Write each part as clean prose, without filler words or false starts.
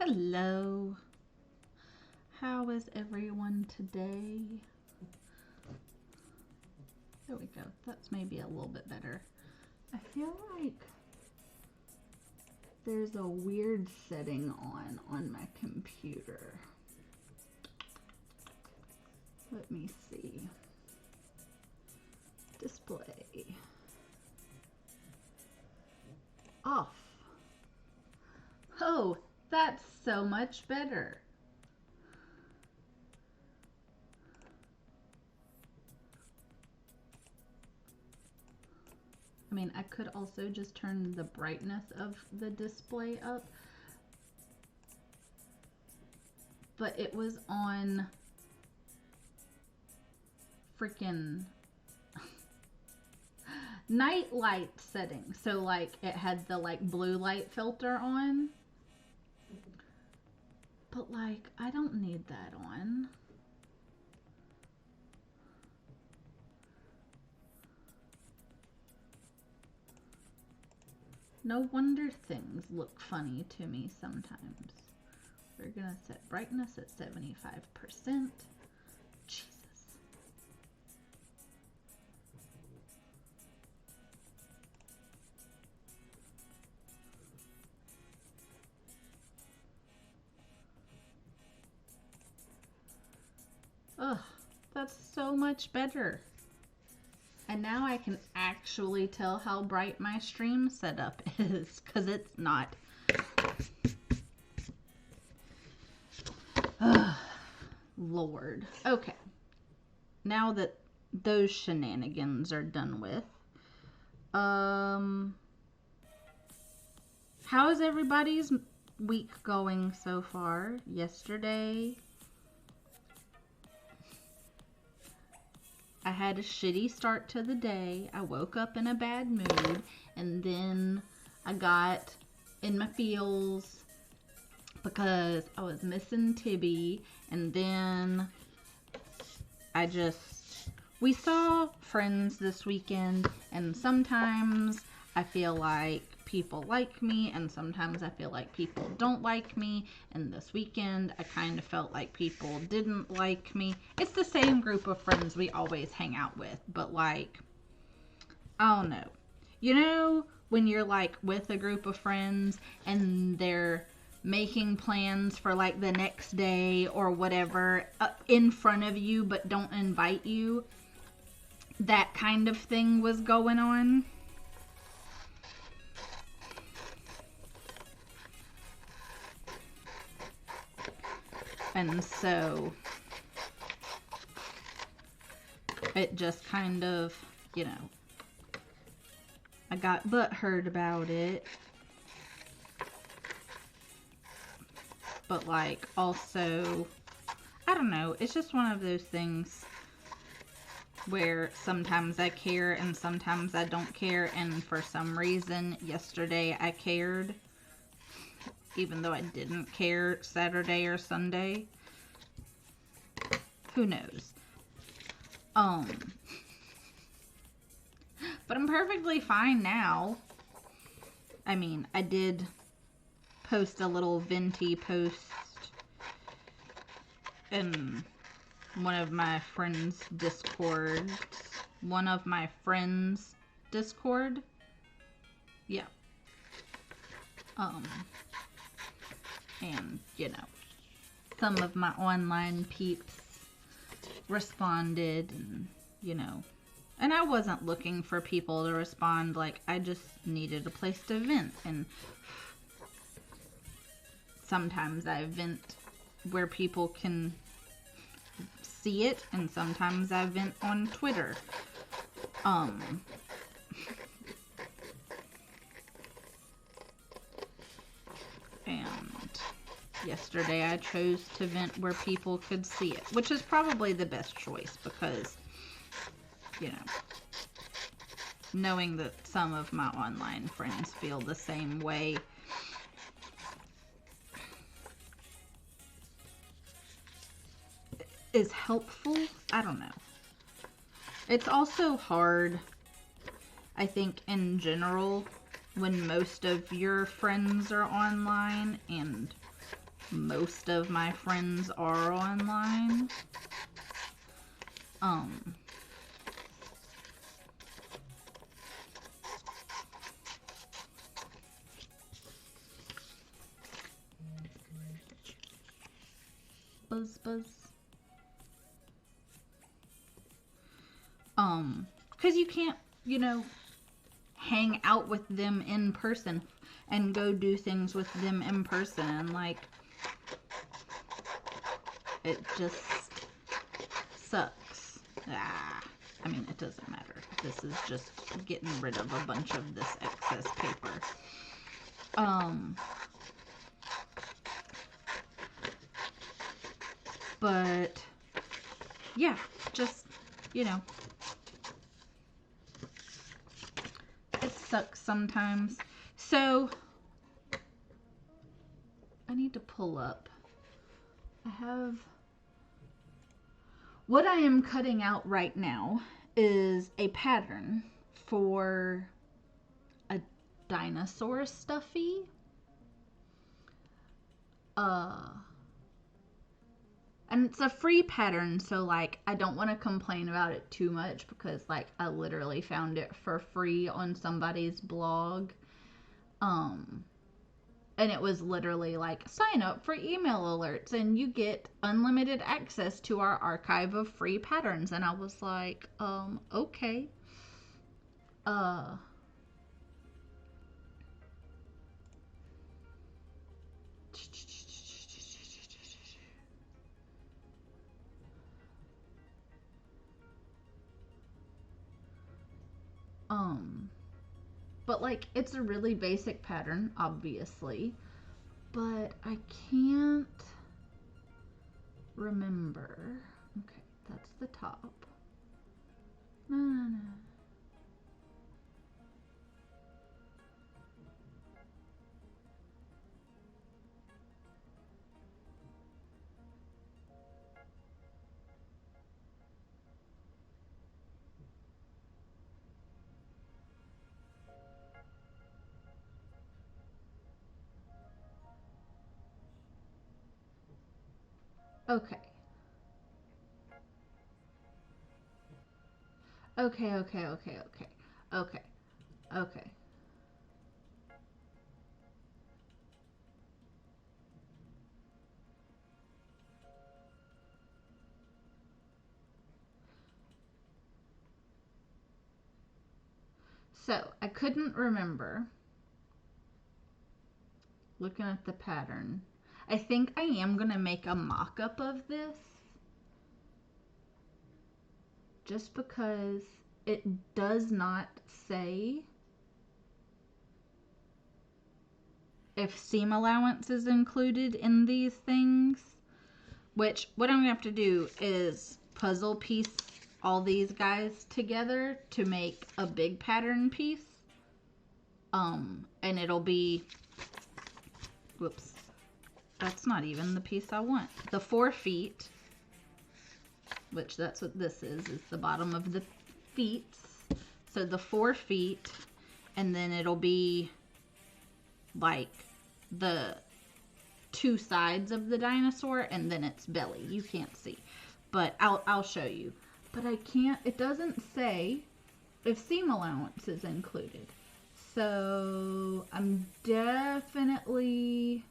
Hello. How is everyone today? There we go. That's maybe a little bit better. I feel like there's a weird setting on my computer. Let me see. Display. Off. Oh, that's so much better. I mean, I could also just turn the brightness of the display up, but it was on freaking night light setting. So like it had the like blue light filter on, but like I don't need that on. No wonder things look funny to me sometimes. We're gonna set brightness at 75%. Jesus. Ugh, that's so much better. And now I can actually tell how bright my stream setup is, because it's not. Ugh, Lord. Okay. Now that those shenanigans are done with, how is everybody's week going so far? Yesterday, I had a shitty start to the day. I woke up in a bad mood, and then I got in my feels because I was missing Tibby, and then we saw friends this weekend, and sometimes I feel like people like me, and sometimes I feel like people don't like me, and this weekend I kind of felt like people didn't like me. It's the same group of friends we always hang out with, but like, I don't know. You know when you're like with a group of friends and they're making plans for like the next day or whatever in front of you but don't invite you? That kind of thing was going on. And so it just kind of, you know, I got butthurt about it. But like also, I don't know, it's just one of those things where sometimes I care and sometimes I don't care, and for some reason yesterday I cared, even though I didn't care Saturday or Sunday. Who knows? But I'm perfectly fine now. I mean, I did post a little venti post in one of my friends' Discord. Yeah. And, you know, some of my online peeps responded, and, you know, and I wasn't looking for people to respond. Like, I just needed a place to vent, and sometimes I vent where people can see it, and sometimes I vent on Twitter. And yesterday I chose to vent where people could see it, which is probably the best choice because, you know, knowing that some of my online friends feel the same way is helpful. I don't know. It's also hard, I think, in general, when most of your friends are online and most of my friends are online. Buzz, buzz. Because you can't, you know, hang out with them in person and go do things with them in person, and like, it just sucks. I mean, it doesn't matter. This is just getting rid of a bunch of this excess paper. But yeah, just, you know, it sucks sometimes. So I need to pull up. I have, what I am cutting out right now is a pattern for a dinosaur stuffy. And it's a free pattern, so like I don't want to complain about it too much, because like I literally found it for free on somebody's blog. And it was literally like, sign up for email alerts and you get unlimited access to our archive of free patterns. And I was like, okay. But like, it's a really basic pattern, obviously, but I can't remember. Okay, that's the top. No. Okay. Okay. So, I couldn't remember, looking at the pattern. I think I am going to make a mock-up of this, just because it does not say if seam allowance is included in these things, which what I'm going to have to do is puzzle piece all these guys together to make a big pattern piece. And it'll be, whoops, that's not even the piece I want. The 4 feet, which that's what this is the bottom of the feet. So the 4 feet, and then it'll be like the 2 sides of the dinosaur, and then its belly. You can't see, but I'll show you. But I can't, it doesn't say if seam allowance is included. So I'm definitely,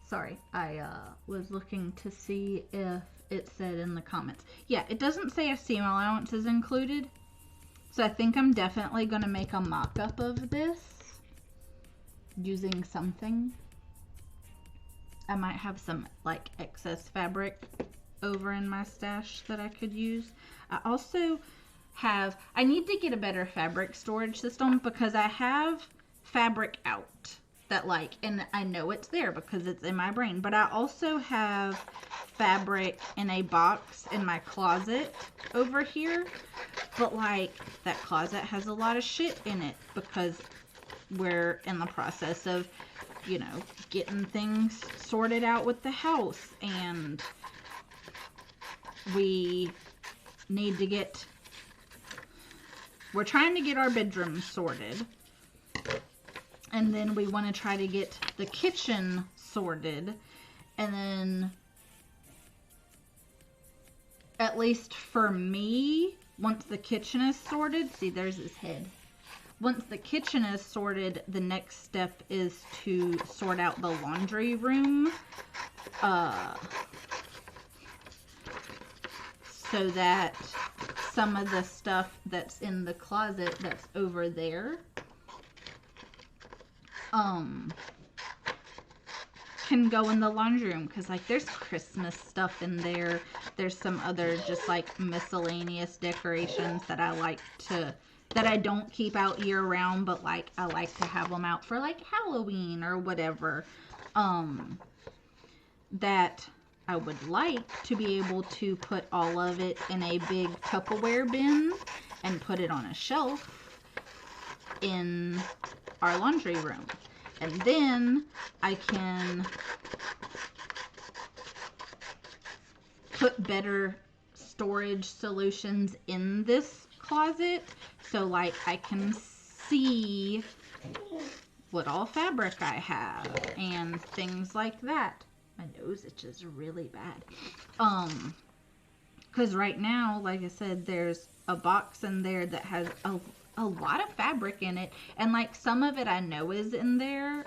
sorry, I was looking to see if it said in the comments. Yeah, it doesn't say if seam allowance is included. So I think I'm definitely going to make a mock-up of this using something. I might have some like excess fabric over in my stash that I could use. I also I need to get a better fabric storage system because I have fabric out that like, and I know it's there because it's in my brain, but I also have fabric in a box in my closet over here, but like that closet has a lot of shit in it because we're in the process of, you know, getting things sorted out with the house, and we need to get, we're trying to get our bedroom sorted, and then we want to try to get the kitchen sorted, and then at least for me, once the kitchen is sorted, see there's his head. Once the kitchen is sorted, the next step is to sort out the laundry room. So that some of the stuff that's in the closet that's over there can go in the laundry room, because like there's Christmas stuff in there. There's some other just like miscellaneous decorations that I like to, that I don't keep out year round, but like I like to have them out for like Halloween or whatever, that I would like to be able to put all of it in a big Tupperware bin and put it on a shelf in our laundry room. And then I can put better storage solutions in this closet. So like I can see what all fabric I have and things like that. My nose itches really bad. Because right now, like I said, there's a box in there that has a lot of fabric in it. And like some of it I know is in there.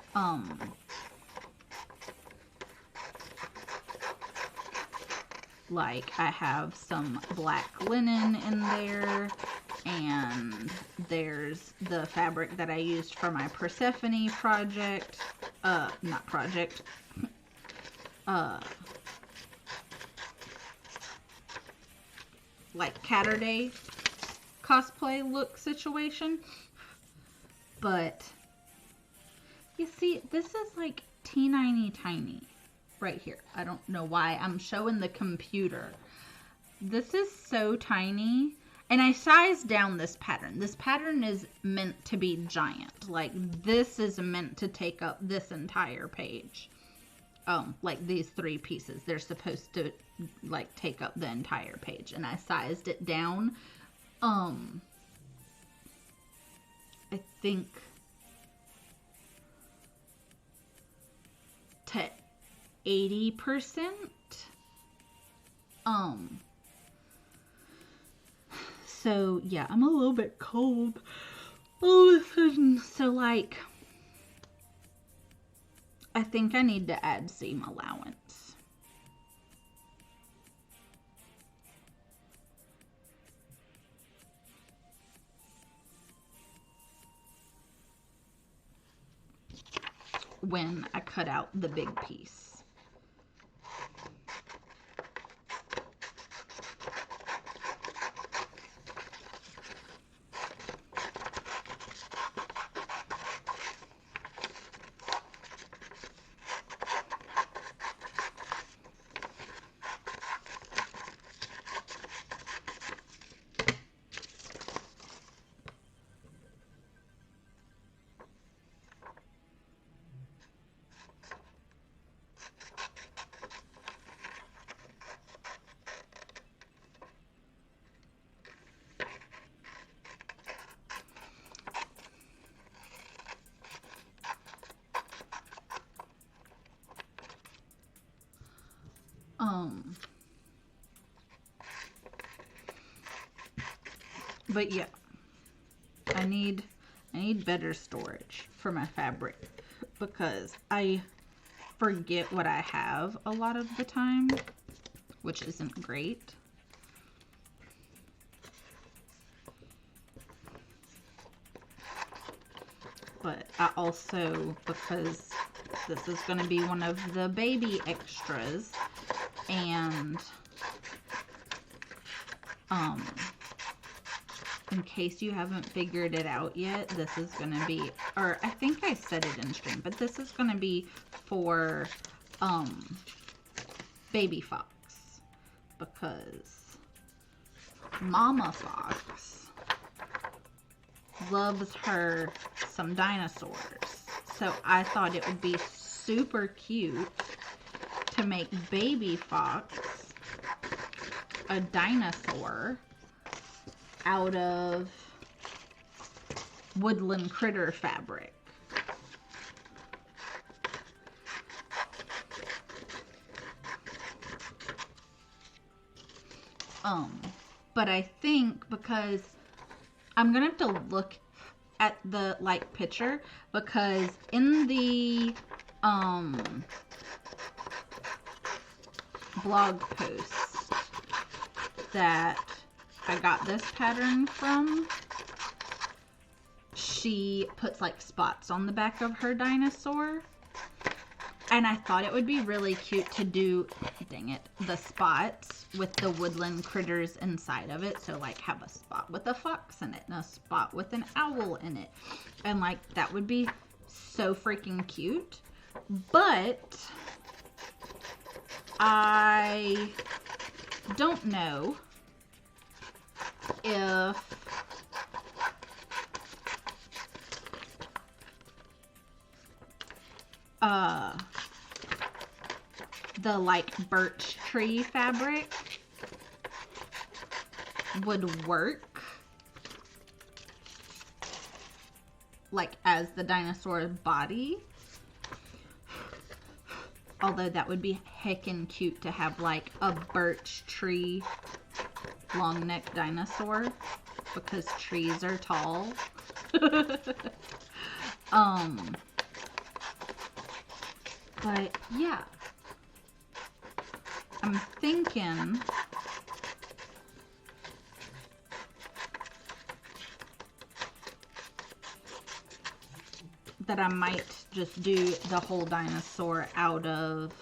Like I have some black linen in there. And there's the fabric that I used for my Persephone project. Not project. Like Catterday cosplay look situation. But you see, this is like teeny tiny right here. I don't know why I'm showing the computer. This is so tiny. And I sized down this pattern. This pattern is meant to be giant. Like this is meant to take up this entire page. Like these 3 pieces, they're supposed to like take up the entire page, and I sized it down. I think to 80%. So yeah, I'm a little bit cold all of a sudden. So like, I think I need to add seam allowance. When I cut out the big piece. But yeah, I need better storage for my fabric because I forget what I have a lot of the time, which isn't great. But I also, because this is going to be one of the baby extras, and in case you haven't figured it out yet, this is going to be, or I think I said it in stream, but this is going to be for baby fox, because Mama Fox loves her some dinosaurs. So I thought it would be super cute to make baby fox a dinosaur out of woodland critter fabric. But I think, because I'm gonna have to look at the like picture, because in the blog post that I got this pattern from, she puts like spots on the back of her dinosaur, and I thought it would be really cute to do, dang it, the spots with the woodland critters inside of it. So like have a spot with a fox in it and a spot with an owl in it, and like that would be so freaking cute. But I don't know if the like birch tree fabric would work like as the dinosaur's body. Although that would be heckin' cute to have like a birch tree long neck dinosaur, because trees are tall. But yeah, I'm thinking that I might just do the whole dinosaur out of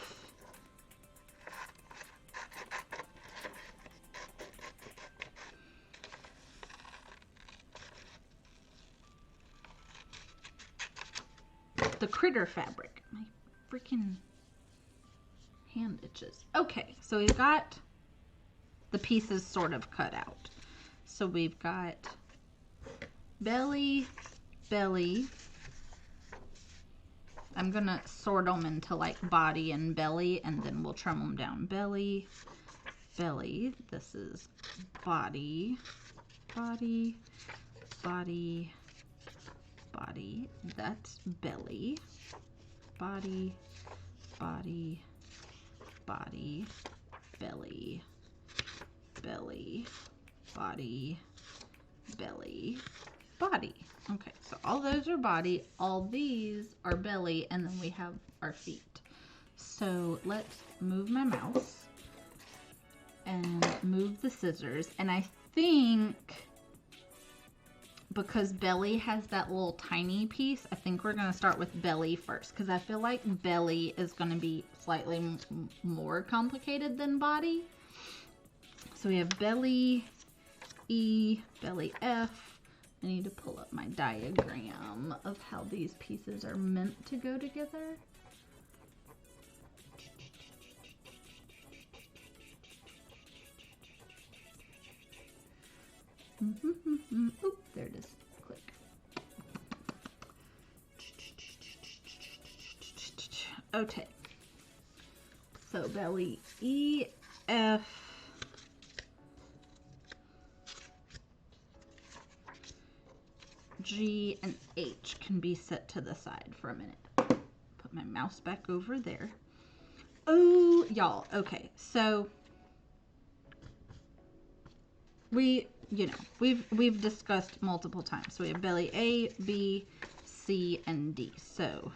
the critter fabric. My freaking hand itches. Okay, so we've got the pieces sort of cut out. So we've got belly, belly. I'm gonna sort them into like body and belly, and then we'll trim them down. Belly, belly. This is body, body, body, body. That's belly, body, body, body, belly, belly, body, belly, body. Okay, so all those are body, all these are belly, and then we have our feet. So let's move my mouse and move the scissors. And I think because belly has that little tiny piece, I think we're going to start with belly first, because I feel like belly is going to be slightly more complicated than body. So we have belly E, belly F. I need to pull up my diagram of how these pieces are meant to go together. Oop, there it is. Click. Okay. So belly E, F, G, and H can be set to the side for a minute. Put my mouse back over there. Oh, y'all. Okay, so we've discussed multiple times. So we have belly A, B, C, and D. So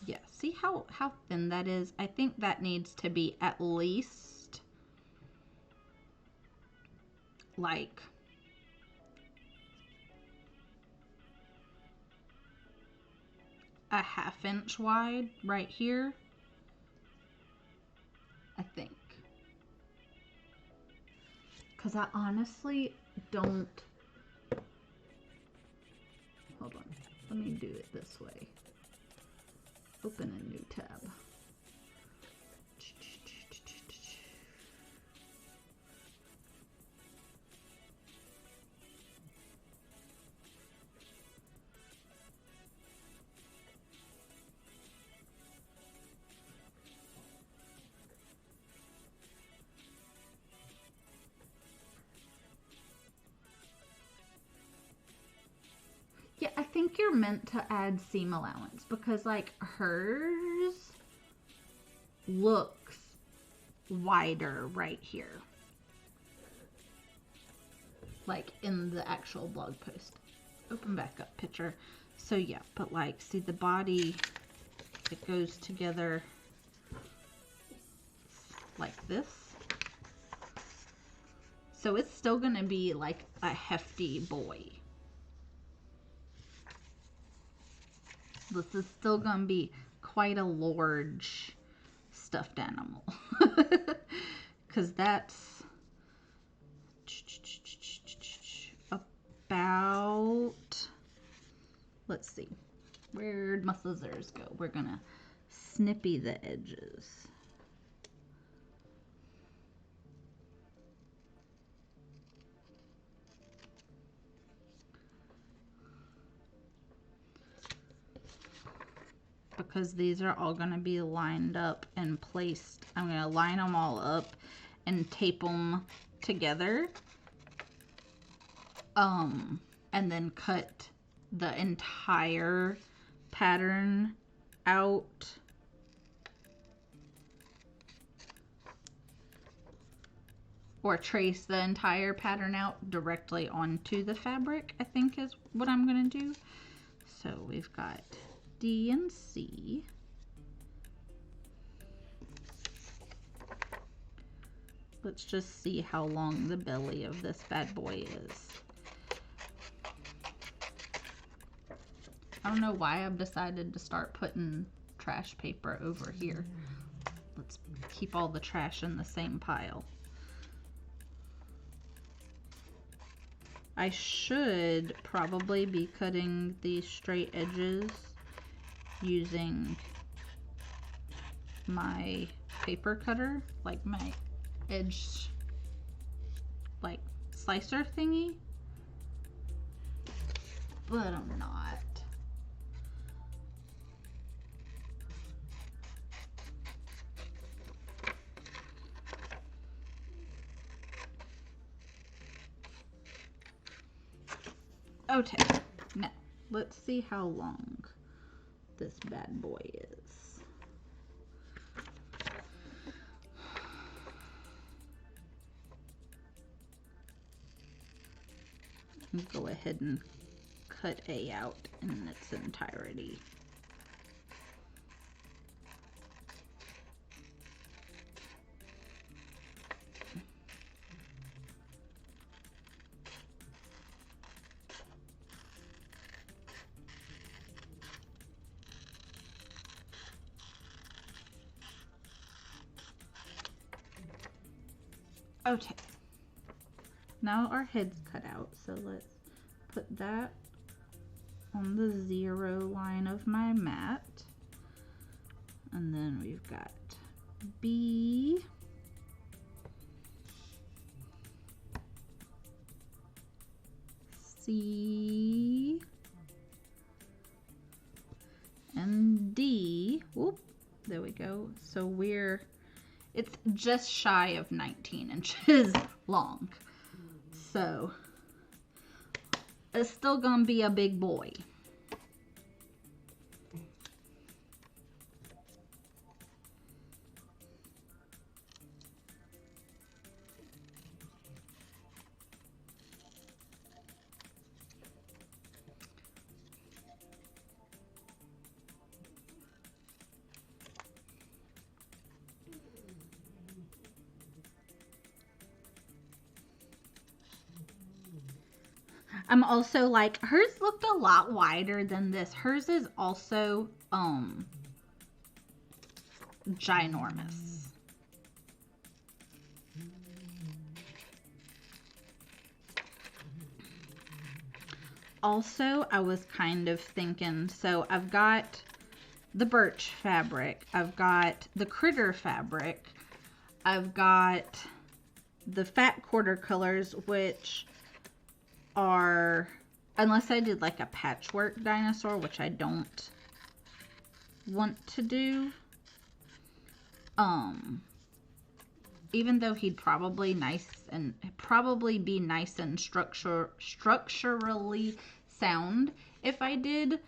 yeah, see how thin that is? I think that needs to be at least like a ½ inch wide right here, I think, because I honestly don't. Hold on. Let me do it this way. Open a new tab. Yeah, I think you're meant to add seam allowance because like hers looks wider right here. Like in the actual blog post. Open back up picture. So yeah, but like see the body, it goes together like this. So it's still gonna be like a hefty boy. This is still gonna be quite a large stuffed animal. Because that's about, let's see, where'd my scissors go? We're gonna snippy the edges. Because these are all going to be lined up and placed. I'm going to line them all up and tape them together. And then cut the entire pattern out. Or trace the entire pattern out directly onto the fabric, I think is what I'm going to do. So we've got D and C. Let's just see how long the belly of this bad boy is. I don't know why I've decided to start putting trash paper over here. Let's keep all the trash in the same pile. I should probably be cutting these straight edges using my paper cutter, like my edge, like slicer thingy, but I'm not. Okay, now let's see how long this bad boy is. Go ahead and cut A out in its entirety. Okay, now our head's cut out, so let's put that on the 0 line of my mat. And then we've got B, C, and D. Whoop, there we go. So it's just shy of 19 inches long. So it's still gonna be a big boy. I'm also like, hers looked a lot wider than this. Hers is also ginormous. also, I was kind of thinking, so I've got the birch fabric, I've got the critter fabric, I've got the fat quarter colors, which are, unless I did like a patchwork dinosaur, which I don't want to do, even though he'd probably be nice and structurally sound if I did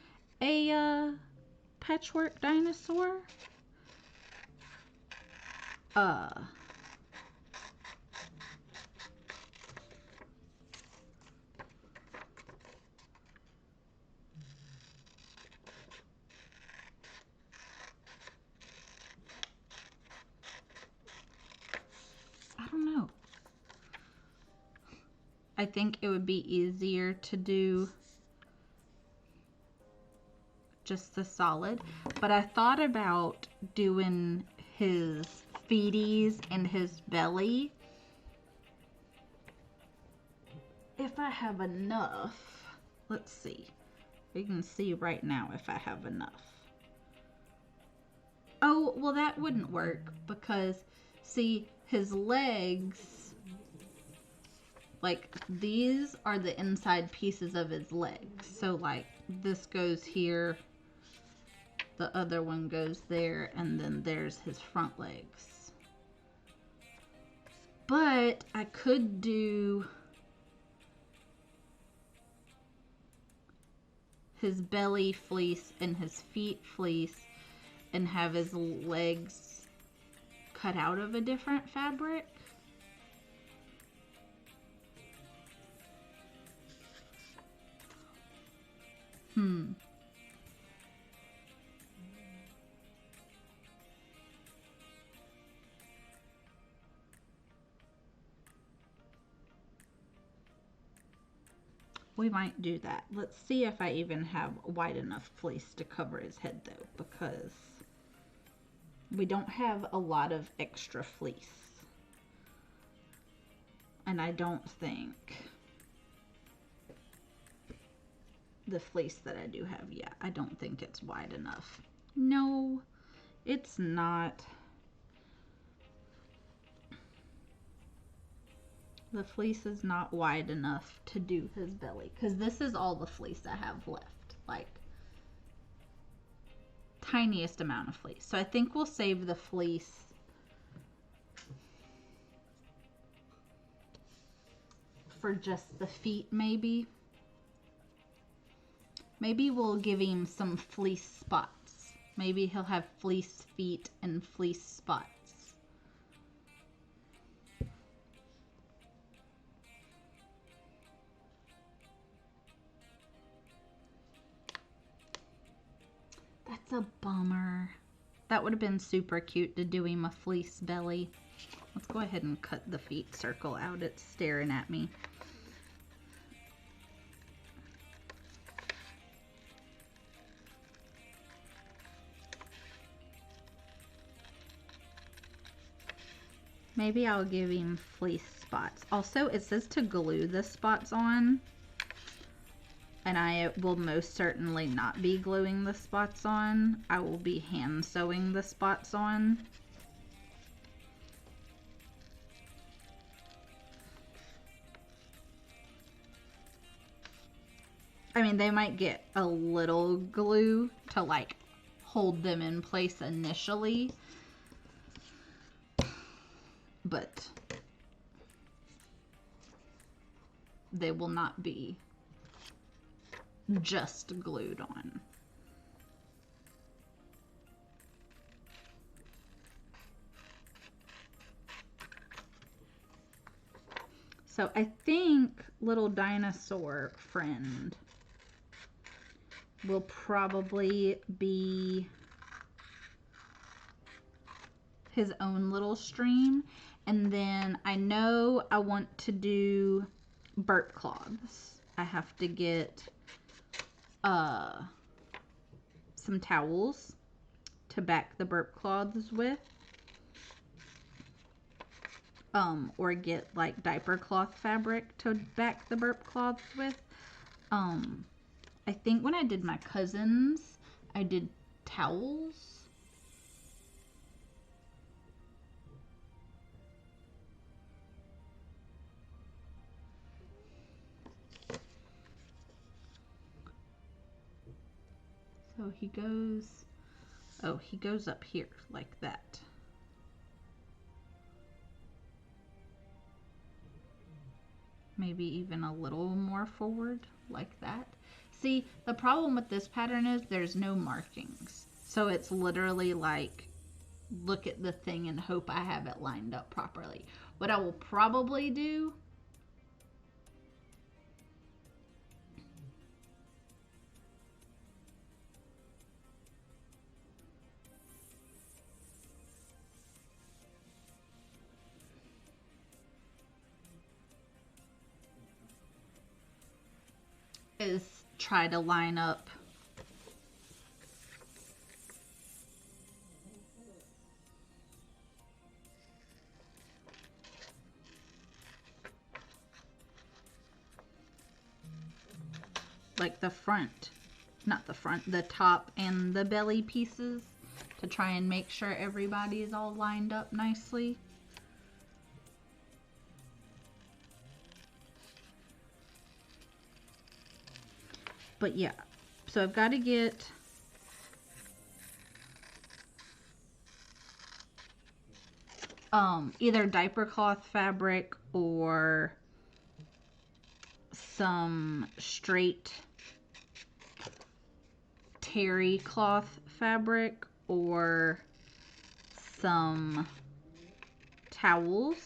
a patchwork dinosaur. I don't know. I think it would be easier to do just the solid, but I thought about doing his feeties and his belly. If I have enough, let's see. We can see right now if I have enough. Oh, well, that wouldn't work because, see, his legs, like, these are the inside pieces of his legs. So, like, this goes here, the other one goes there, and then there's his front legs. But I could do his belly fleece and his feet fleece and have his legs cut out of a different fabric. We might do that. Let's see if I even have wide enough fleece to cover his head though, because we don't have a lot of extra fleece. And I don't think the fleece that I do have, yeah, I don't think it's wide enough. No, it's not. The fleece is not wide enough to do his belly, because this is all the fleece I have left, like tiniest amount of fleece. So I think we'll save the fleece for just the feet. Maybe we'll give him some fleece spots. Maybe he'll have fleece feet and fleece spots. That's a bummer. That would have been super cute to do him a fleece belly. Let's go ahead and cut the feet circle out. It's staring at me. Maybe I'll give him fleece spots. Also, it says to glue the spots on. And I will most certainly not be gluing the spots on. I will be hand sewing the spots on. I mean, they might get a little glue to like hold them in place initially, but they will not be just glued on. So I think little dinosaur friend will probably be his own little stream. And then I know I want to do burp cloths. I have to get some towels to back the burp cloths with, or get like diaper cloth fabric to back the burp cloths with. I think when I did my cousins, I did towels. So he goes, oh, he goes up here like that. Maybe even a little more forward like that. See, the problem with this pattern is there's no markings. So it's literally like, look at the thing and hope I have it lined up properly. What I will probably do is try to line up like the front, not the front, the top and the belly pieces to try and make sure everybody is all lined up nicely. But yeah, so I've got to get either diaper cloth fabric or some straight terry cloth fabric or some towels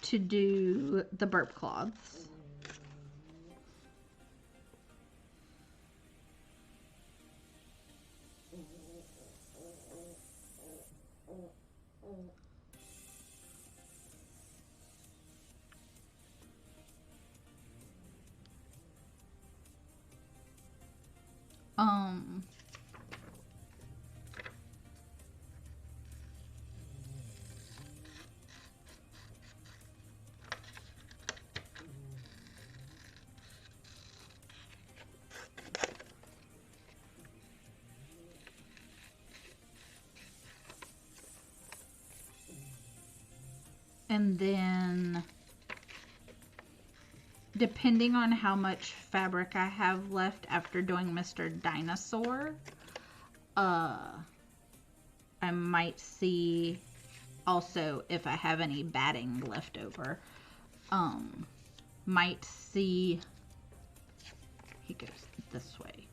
to do the burp cloths. And then, depending on how much fabric I have left after doing Mr. Dinosaur, I might see also if I have any batting left over. Might see, he goes this way.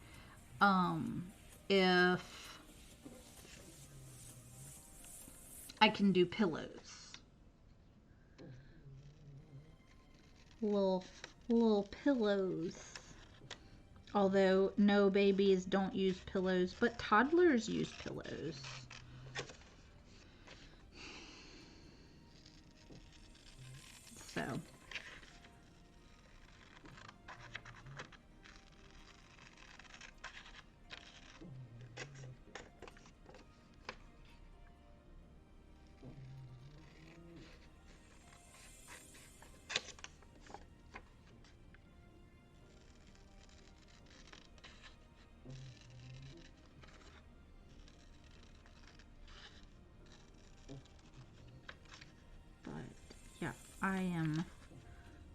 If I can do pillows. Little pillows. Although no, babies don't use pillows, but toddlers use pillows. So yeah, I am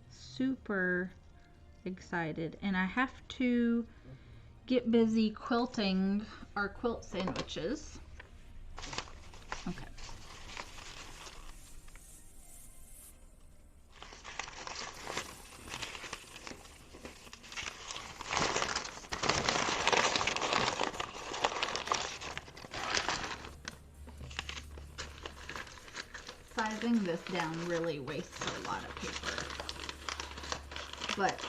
super excited, and I have to get busy quilting our quilt sandwiches. Okay. Sizing this down really wastes a lot of paper. But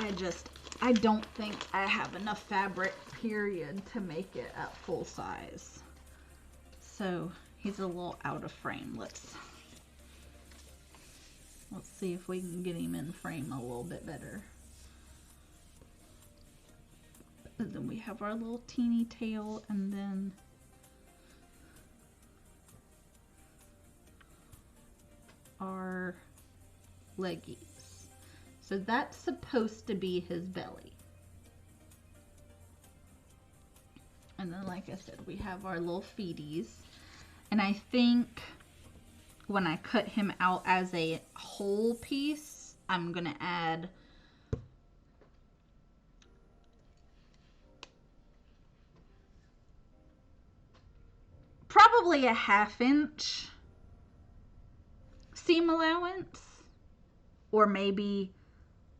I don't think I have enough fabric, period, to make it at full size. So he's a little out of frame. Let's see if we can get him in frame a little bit better. And then we have our little teeny tail, and then our leggies. So that's supposed to be his belly. And then, like I said, we have our little feeties. And I think when I cut him out as a whole piece, I'm going to add probably a 1/2 inch seam allowance, or maybe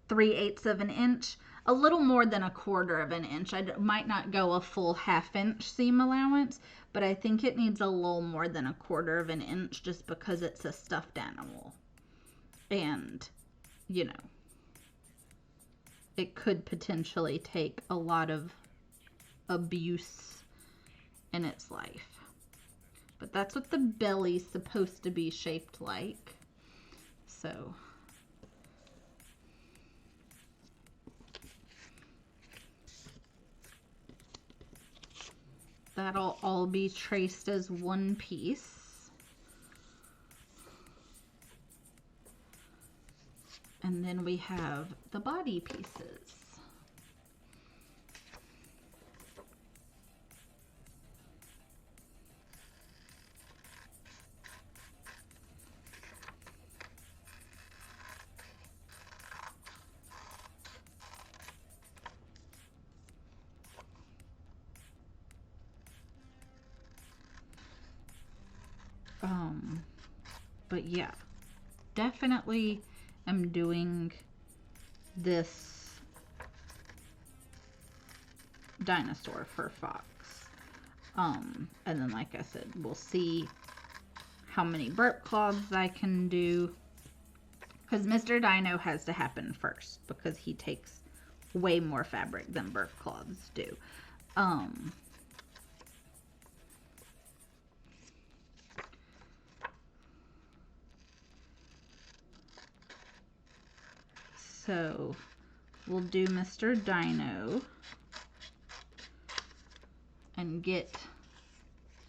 3/8 of an inch, a little more than 1/4 of an inch. I might not go a full 1/2 inch seam allowance, but I think it needs a little more than 1/4 of an inch just because it's a stuffed animal. And, you know, it could potentially take a lot of abuse in its life. But that's what the belly's supposed to be shaped like. So that'll all be traced as one piece. And then we have the body pieces. But yeah, definitely am doing this dinosaur for Fox. And then, like I said, we'll see how many burp cloths I can do, because Mr. Dino has to happen first because he takes way more fabric than burp cloths do. So we'll do Mr. Dino and get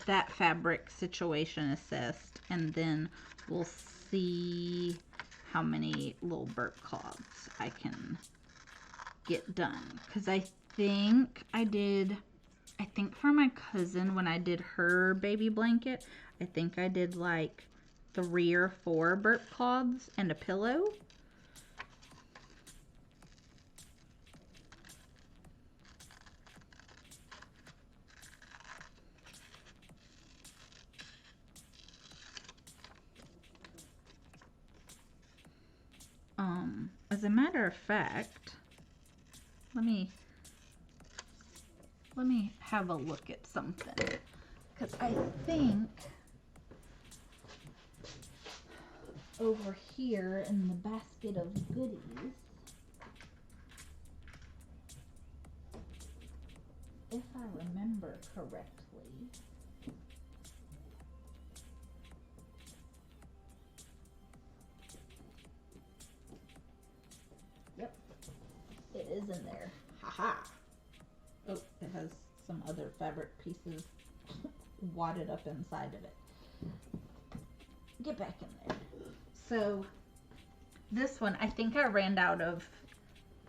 that fabric situation assessed, and then we'll see how many little burp cloths I can get done. Because I think for my cousin, when I did her baby blanket, I think I did like 3 or 4 burp cloths and a pillow. As a matter of fact, let me have a look at something, because I think over here in the basket of goodies, if I remember correctly, it is in there. Haha. Oh, it has some other fabric pieces wadded up inside of it. Get back in there. So this one, I think I ran out of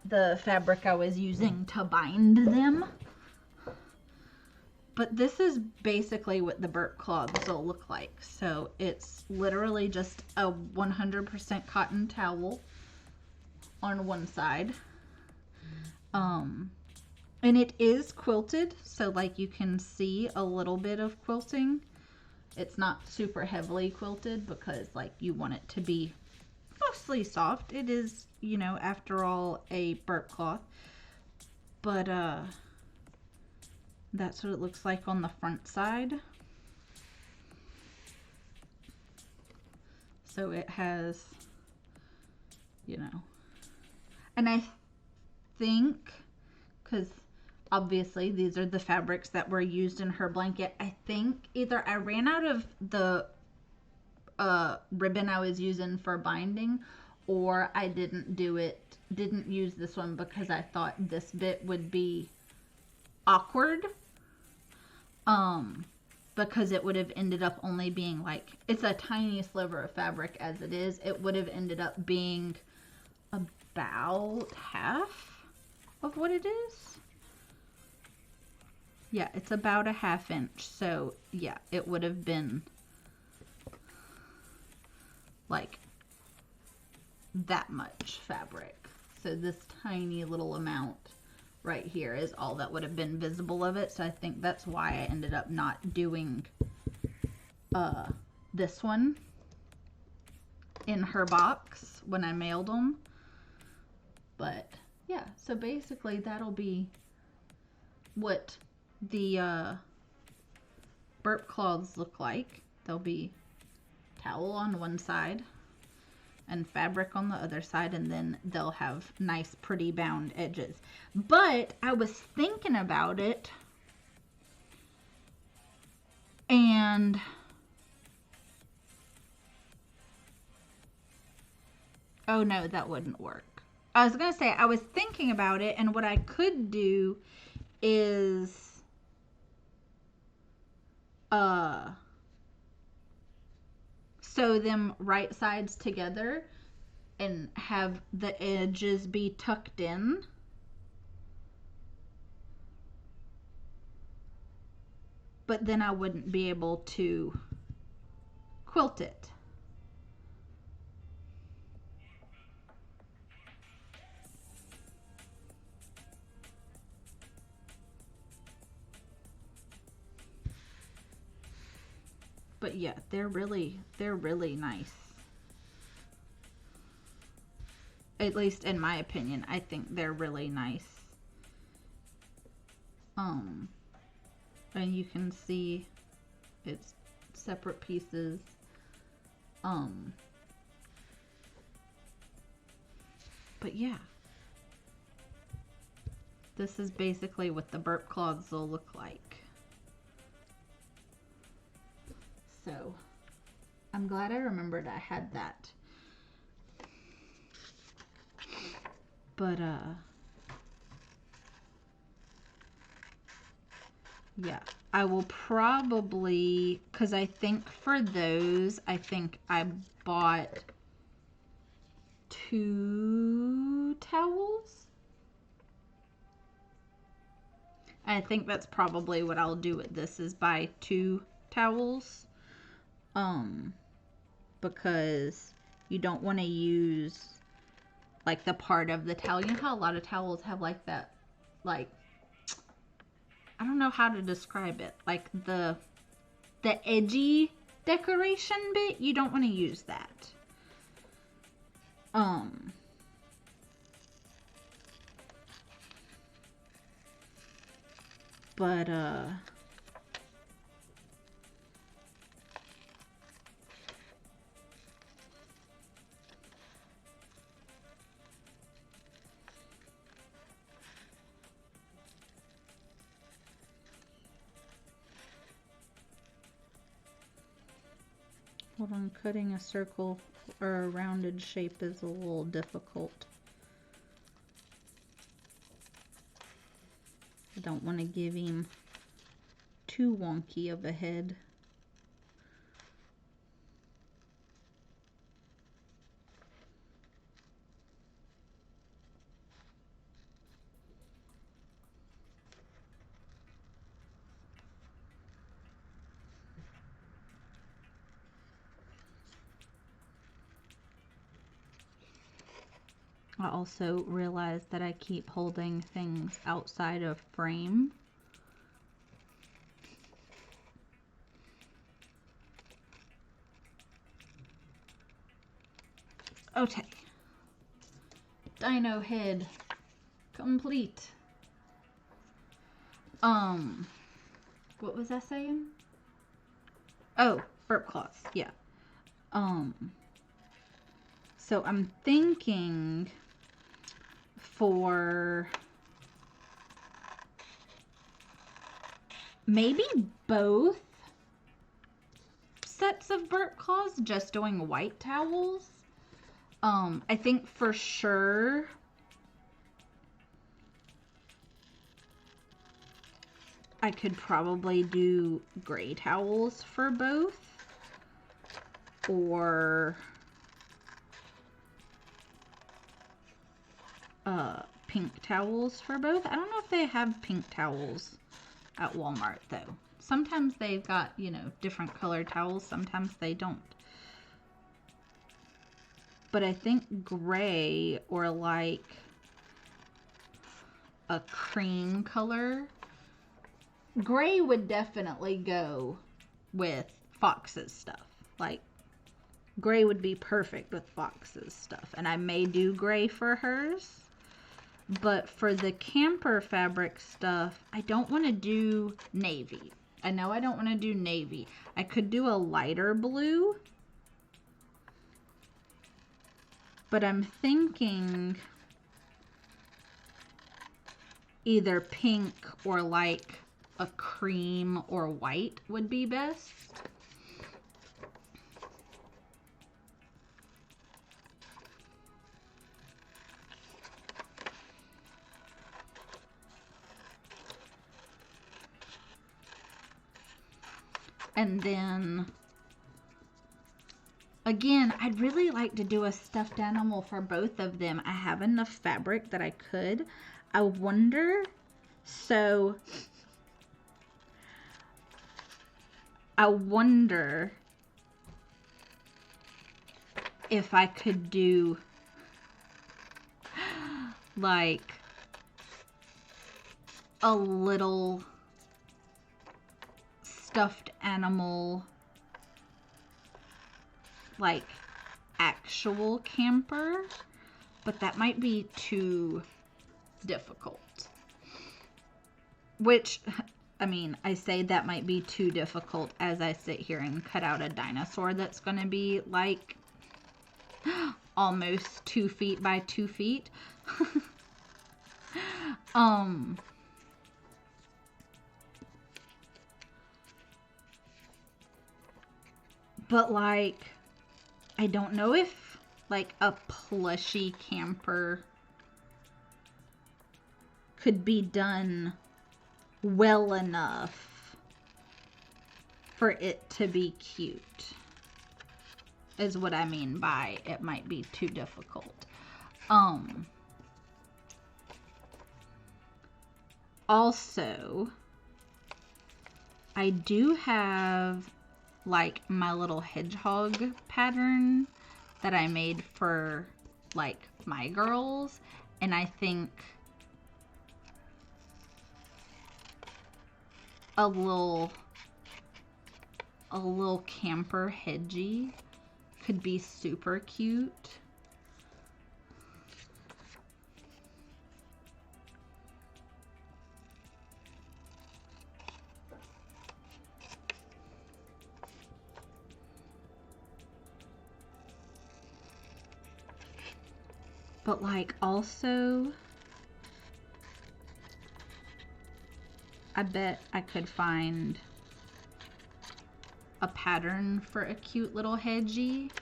the fabric I was using to bind them. But this is basically what the burp cloths will look like. So it's literally just a 100% cotton towel on one side. And it is quilted, so like you can see a little bit of quilting. It's not super heavily quilted because like you want it to be mostly soft. It is, you know, after all, a burp cloth. But that's what it looks like on the front side. So it has, you know, and I think, because obviously these are the fabrics that were used in her blanket, I think either I ran out of the ribbon I was using for binding, or I didn't use this one because I thought this bit would be awkward, because it would have ended up only being like, it's a tiny sliver of fabric as it is. It would have ended up being about half of what it is. Yeah, it's about a 1/2 inch. So yeah, it would have been like that much fabric. So this tiny little amount right here is all that would have been visible of it. So I think that's why I ended up not doing this one in her box when I mailed them. But yeah, so basically that'll be what the burp cloths look like. There'll be towel on one side and fabric on the other side, and then they'll have nice pretty bound edges. But I was thinking about it, and oh no, that wouldn't work. I was gonna say, I was thinking about it, and what I could do is sew them right sides together and have the edges be tucked in. But then I wouldn't be able to quilt it. But yeah, they're really nice. At least in my opinion, I think they're really nice. And you can see it's separate pieces. But yeah, this is basically what the burp cloths will look like. So I'm glad I remembered I had that. But yeah, I will probably, because I think for those, I think I bought 2 towels. I think that's probably what I'll do with this, is buy 2 towels. Because you don't want to use like the part of the towel. You know how a lot of towels have like that, like, I don't know how to describe it, like the edgy decoration bit. You don't want to use that. But hold on, cutting a circle or a rounded shape is a little difficult. I don't want to give him too wonky of a head. I also realized that I keep holding things outside of frame. Okay. Dino head complete. What was I saying? Oh, burp cloths, yeah. So I'm thinking for maybe both sets of burp cloths, just doing white towels. I think for sure I could probably do gray towels for both, or pink towels for both. I don't know if they have pink towels at Walmart though. Sometimes they've got, you know, different colored towels. Sometimes they don't. But I think gray or like a cream color. Gray would definitely go with Fox's stuff. Like, gray would be perfect with Fox's stuff. And I may do gray for hers. But for the camper fabric stuff, I don't want to do navy. I know I don't want to do navy. I could do a lighter blue. But I'm thinking either pink or like a cream or white would be best. And then, again, I'd really like to do a stuffed animal for both of them. I have enough fabric that I could. I wonder, so, I wonder if I could do, like, a little stuffed animal, like actual camper, but that might be too difficult. Which, I mean, I say that might be too difficult as I sit here and cut out a dinosaur that's going to be like almost 2 feet by 2 feet. But like, I don't know if like a plushy camper could be done well enough for it to be cute, is what I mean by it might be too difficult. Also, I do have like my little hedgehog pattern that I made for like my girls, and I think a little camper hedgie could be super cute. But like also, I bet I could find a pattern for a cute little hedgie.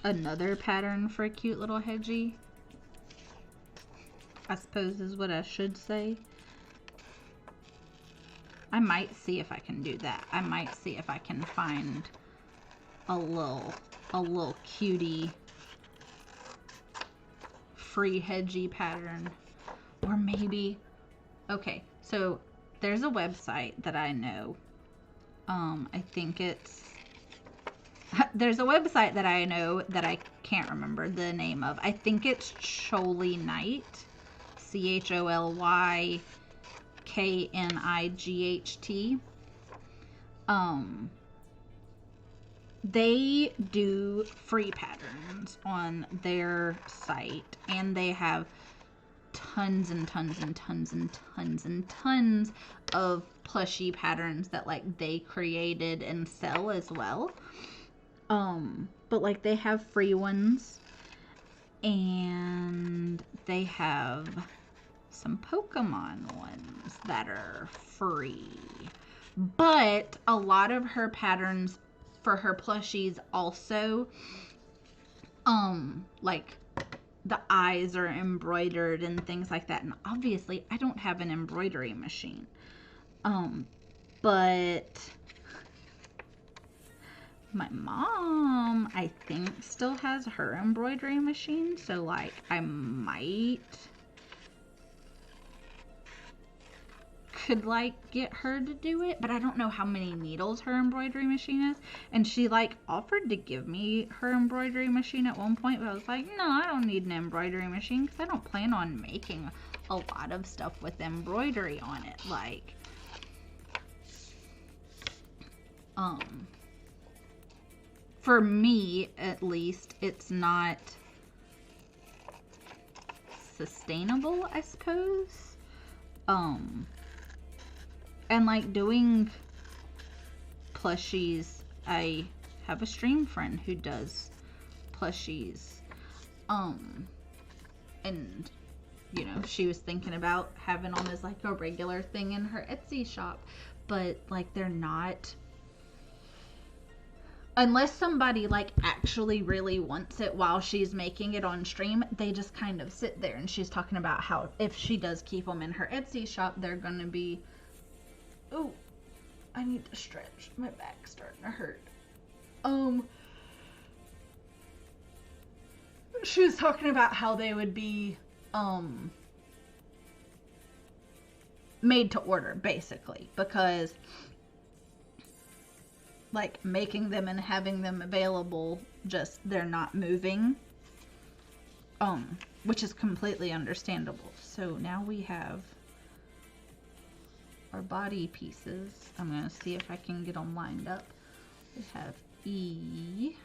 Another pattern for a cute little hedgie, I suppose is what I should say. I might see if I can do that. I might see if I can find a little cutie free hedgie pattern. Or maybe, okay, so there's a website that I know. I think it's, there's a website that I know that I can't remember the name of. I think it's Choly Knight, CHOLYKNIGHT. They do free patterns on their site, and they have tons and tons and tons and tons and tons of plushie patterns that like they created and sell as well. But like they have free ones, and they have some Pokemon ones that are free. But a lot of her patterns for her plushies also like the eyes are embroidered and things like that. And obviously I don't have an embroidery machine. But my mom, I think, still has her embroidery machine. So like I could like get her to do it, but I don't know how many needles her embroidery machine is. And she like offered to give me her embroidery machine at one point, but I was like, no, I don't need an embroidery machine because I don't plan on making a lot of stuff with embroidery on it. Like, for me at least, it's not sustainable, I suppose. And like doing plushies, I have a stream friend who does plushies. And you know, she was thinking about having them as like a regular thing in her Etsy shop, but like they're not, unless somebody like actually really wants it while she's making it on stream, they just kind of sit there. And she's talking about how if she does keep them in her Etsy shop, they're gonna be, oh, I need to stretch. My back's starting to hurt. She was talking about how they would be, made to order, basically, because, like, making them and having them available, just, they're not moving, which is completely understandable. So now we have our body pieces. I'm going to see if I can get them lined up. We have E.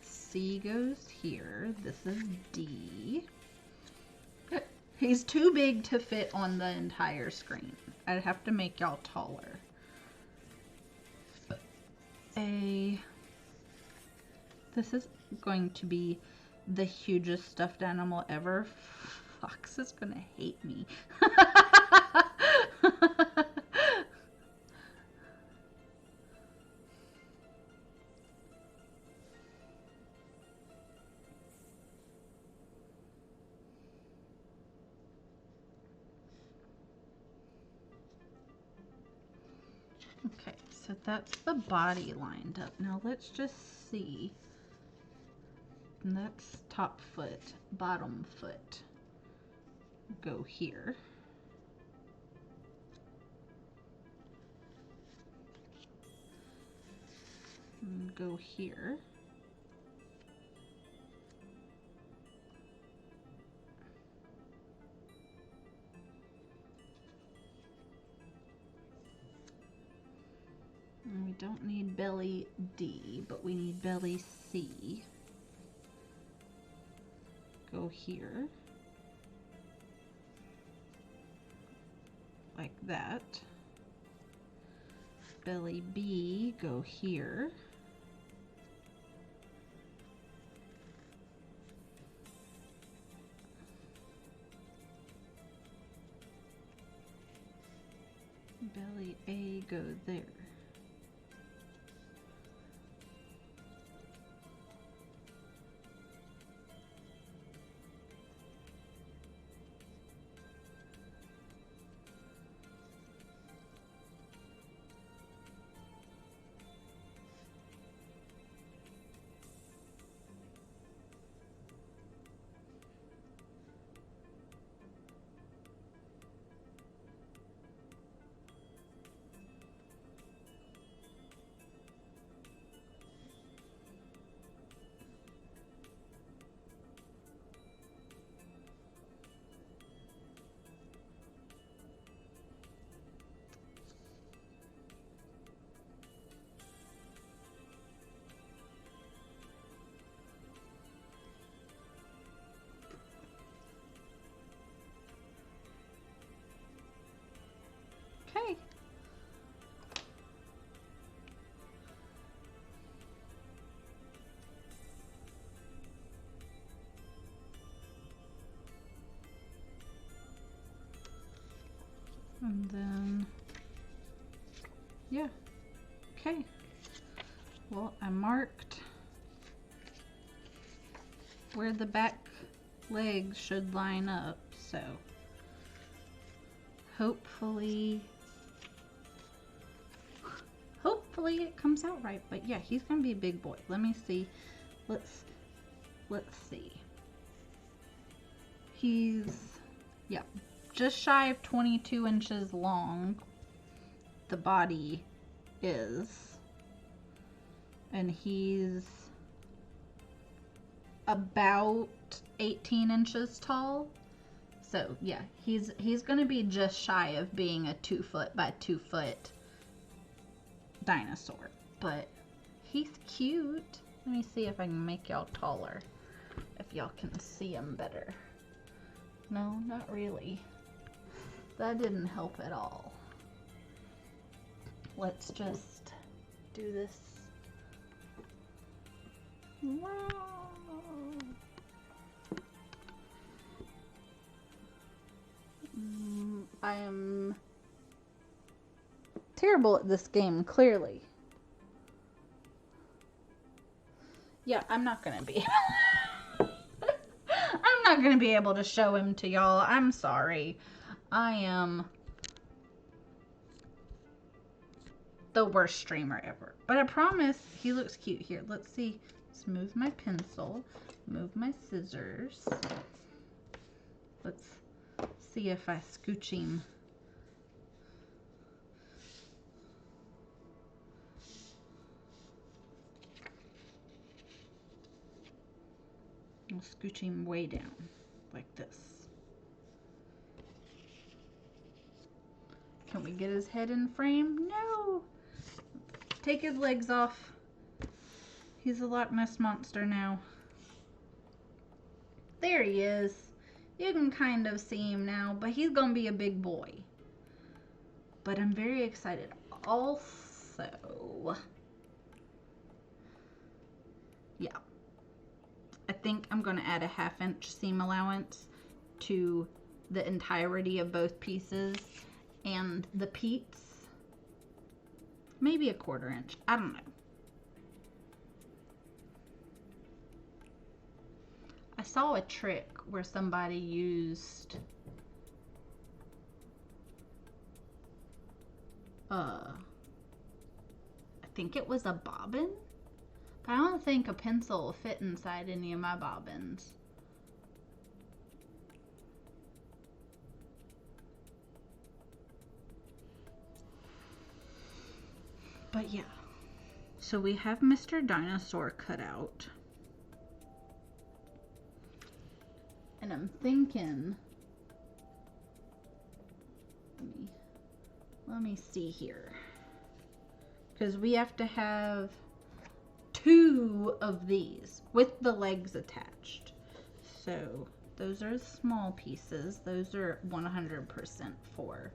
C goes here. This is D. He's too big to fit on the entire screen. I'd have to make y'all taller. A. This is going to be the hugest stuffed animal ever. Fox is gonna hate me. Okay, so that's the body lined up. Now let's just see. And that's top foot, bottom foot. Go here. And go here. And we don't need belly D, but we need belly C. Go here. Like that. Belly B, go here. Belly A, go there. Okay. And then, yeah. Okay. Well, I marked where the back legs should line up, so hopefully it comes out right. But yeah, he's gonna be a big boy. Let me see. Let's see. He's, yeah, just shy of 22 inches long. The body is, and he's about 18 inches tall. So yeah, he's gonna be just shy of being a 2 foot by 2 foot dinosaur, but he's cute. Let me see if I can make y'all taller, if y'all can see him better. No, not really. That didn't help at all. Let's just do this. Wow. I am terrible at this game, clearly. Yeah, I'm not gonna be I'm not gonna be able to show him to y'all. I'm sorry. I am the worst streamer ever. But I promise he looks cute. Here, let's see. Let's move my pencil, move my scissors. Let's see if I scooch him. I'll scooch him way down, like this. Can we get his head in frame? No! Take his legs off. He's a Loch Ness monster now. There he is. You can kind of see him now, but he's gonna be a big boy. But I'm very excited. Also, yeah, I think I'm gonna add a 1/2 inch seam allowance to the entirety of both pieces, and the peats, maybe a 1/4 inch. I don't know. I saw a trick where somebody used I think it was a bobbin, but I don't think a pencil will fit inside any of my bobbins. But yeah, so we have Mr. Dinosaur cut out. And I'm thinking, let me see here, because we have to have 2 of these with the legs attached. So those are small pieces. Those are 100% for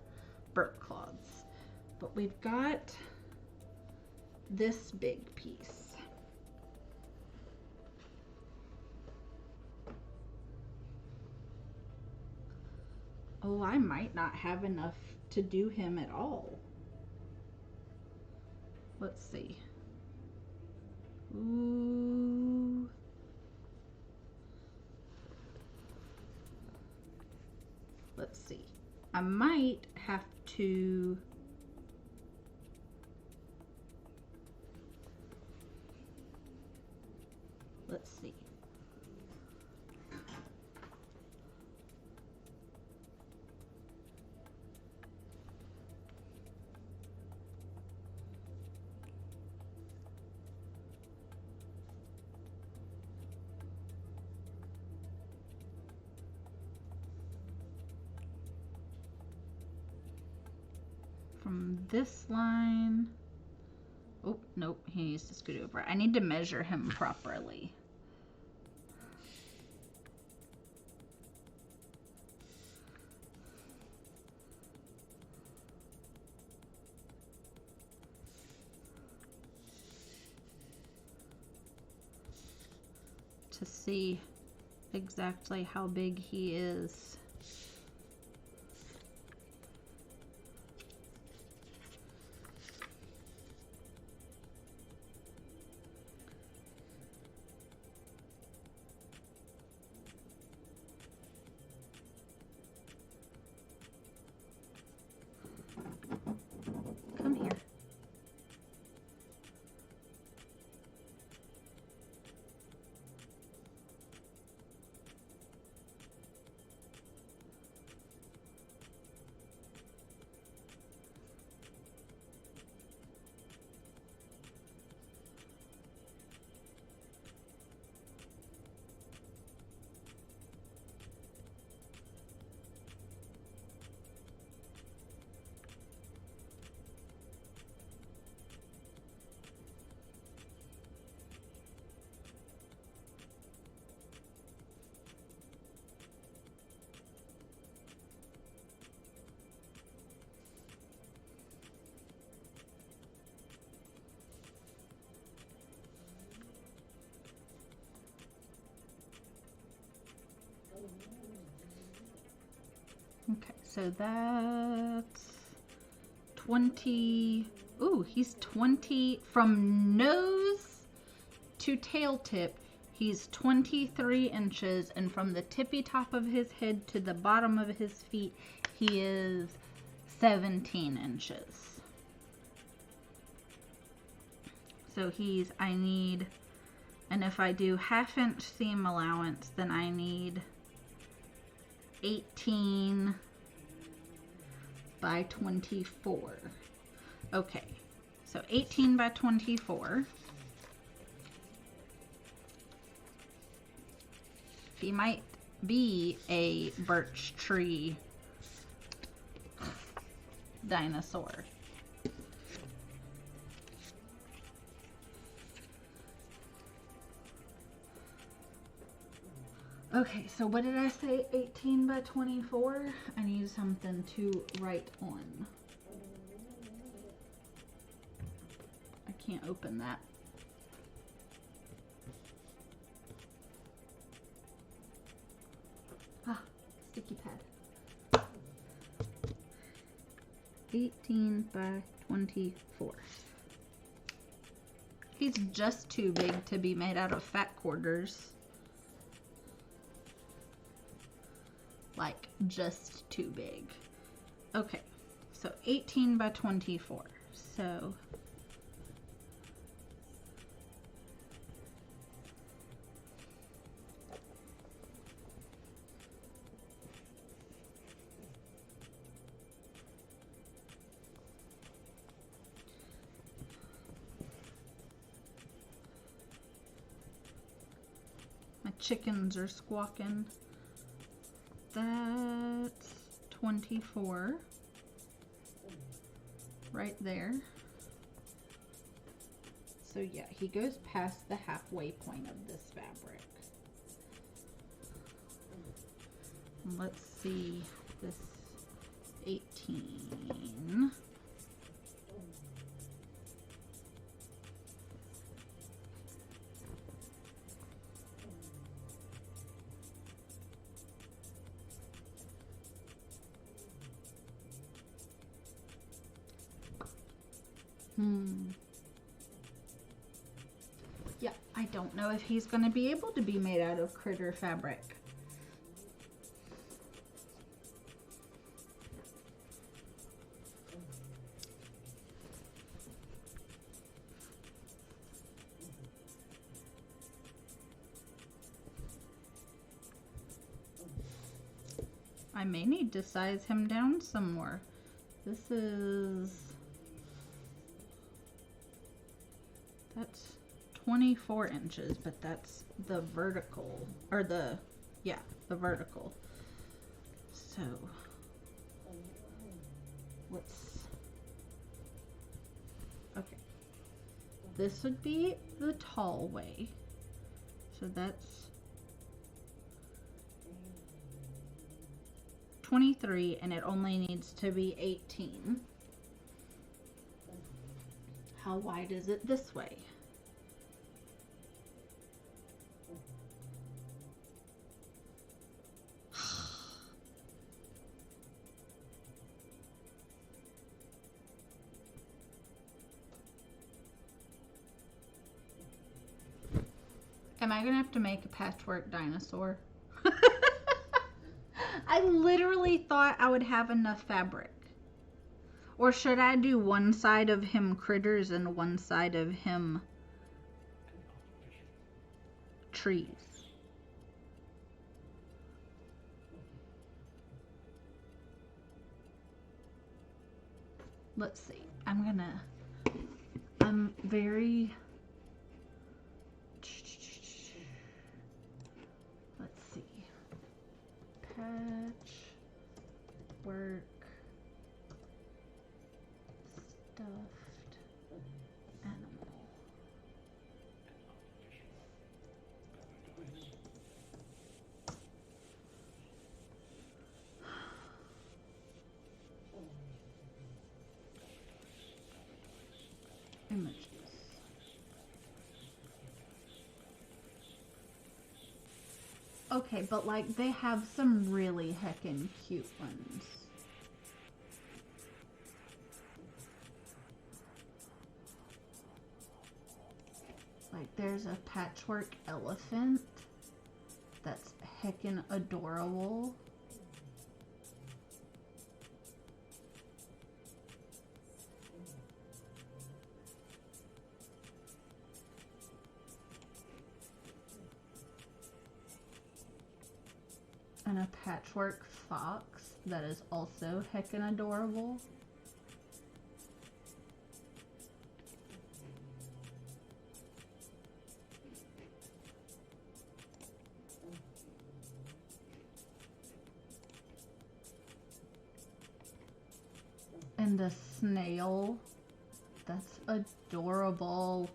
burp cloths. But we've got this big piece. Oh, I might not have enough to do him at all. Let's see. Ooh. Let's see. I might have to let's see. From this line, oh, nope, he needs to scoot over. I need to measure him properly. To see exactly how big he is. Okay, so that's 20. Ooh, he's 20 from nose to tail tip. He's 23 inches, and from the tippy top of his head to the bottom of his feet, he is 17 inches. So I need, and if I do 1/2 inch seam allowance, then I need 18 by 24. Okay, so 18 by 24. He might be a birch tree dinosaur. Okay, so what did I say? 18 by 24? I need something to write on. I can't open that. Ah, sticky pad. 18 by 24. He's just too big to be made out of fat quarters. Like, just too big. Okay, so 18 by 24. So my chickens are squawking. That's 24 right there. So yeah, he goes past the halfway point of this fabric. Let's see, this 18. Yeah, I don't know if he's going to be able to be made out of critter fabric. I may need to size him down some more. That's 24 inches, but that's the vertical, or the vertical. So okay, this would be the tall way. So that's 23, and it only needs to be 18. How wide is it this way? Am I gonna have to make a patchwork dinosaur? I literally thought I would have enough fabric. Or should I do one side of him critters and one side of him trees? Let's see. I'm very... Let's see. Patch work stuffed animal. Images. Okay, but like they have some really heckin' cute ones. Like there's a patchwork elephant that's heckin' adorable. And a patchwork fox that is also heckin' adorable. And a snail that's adorable.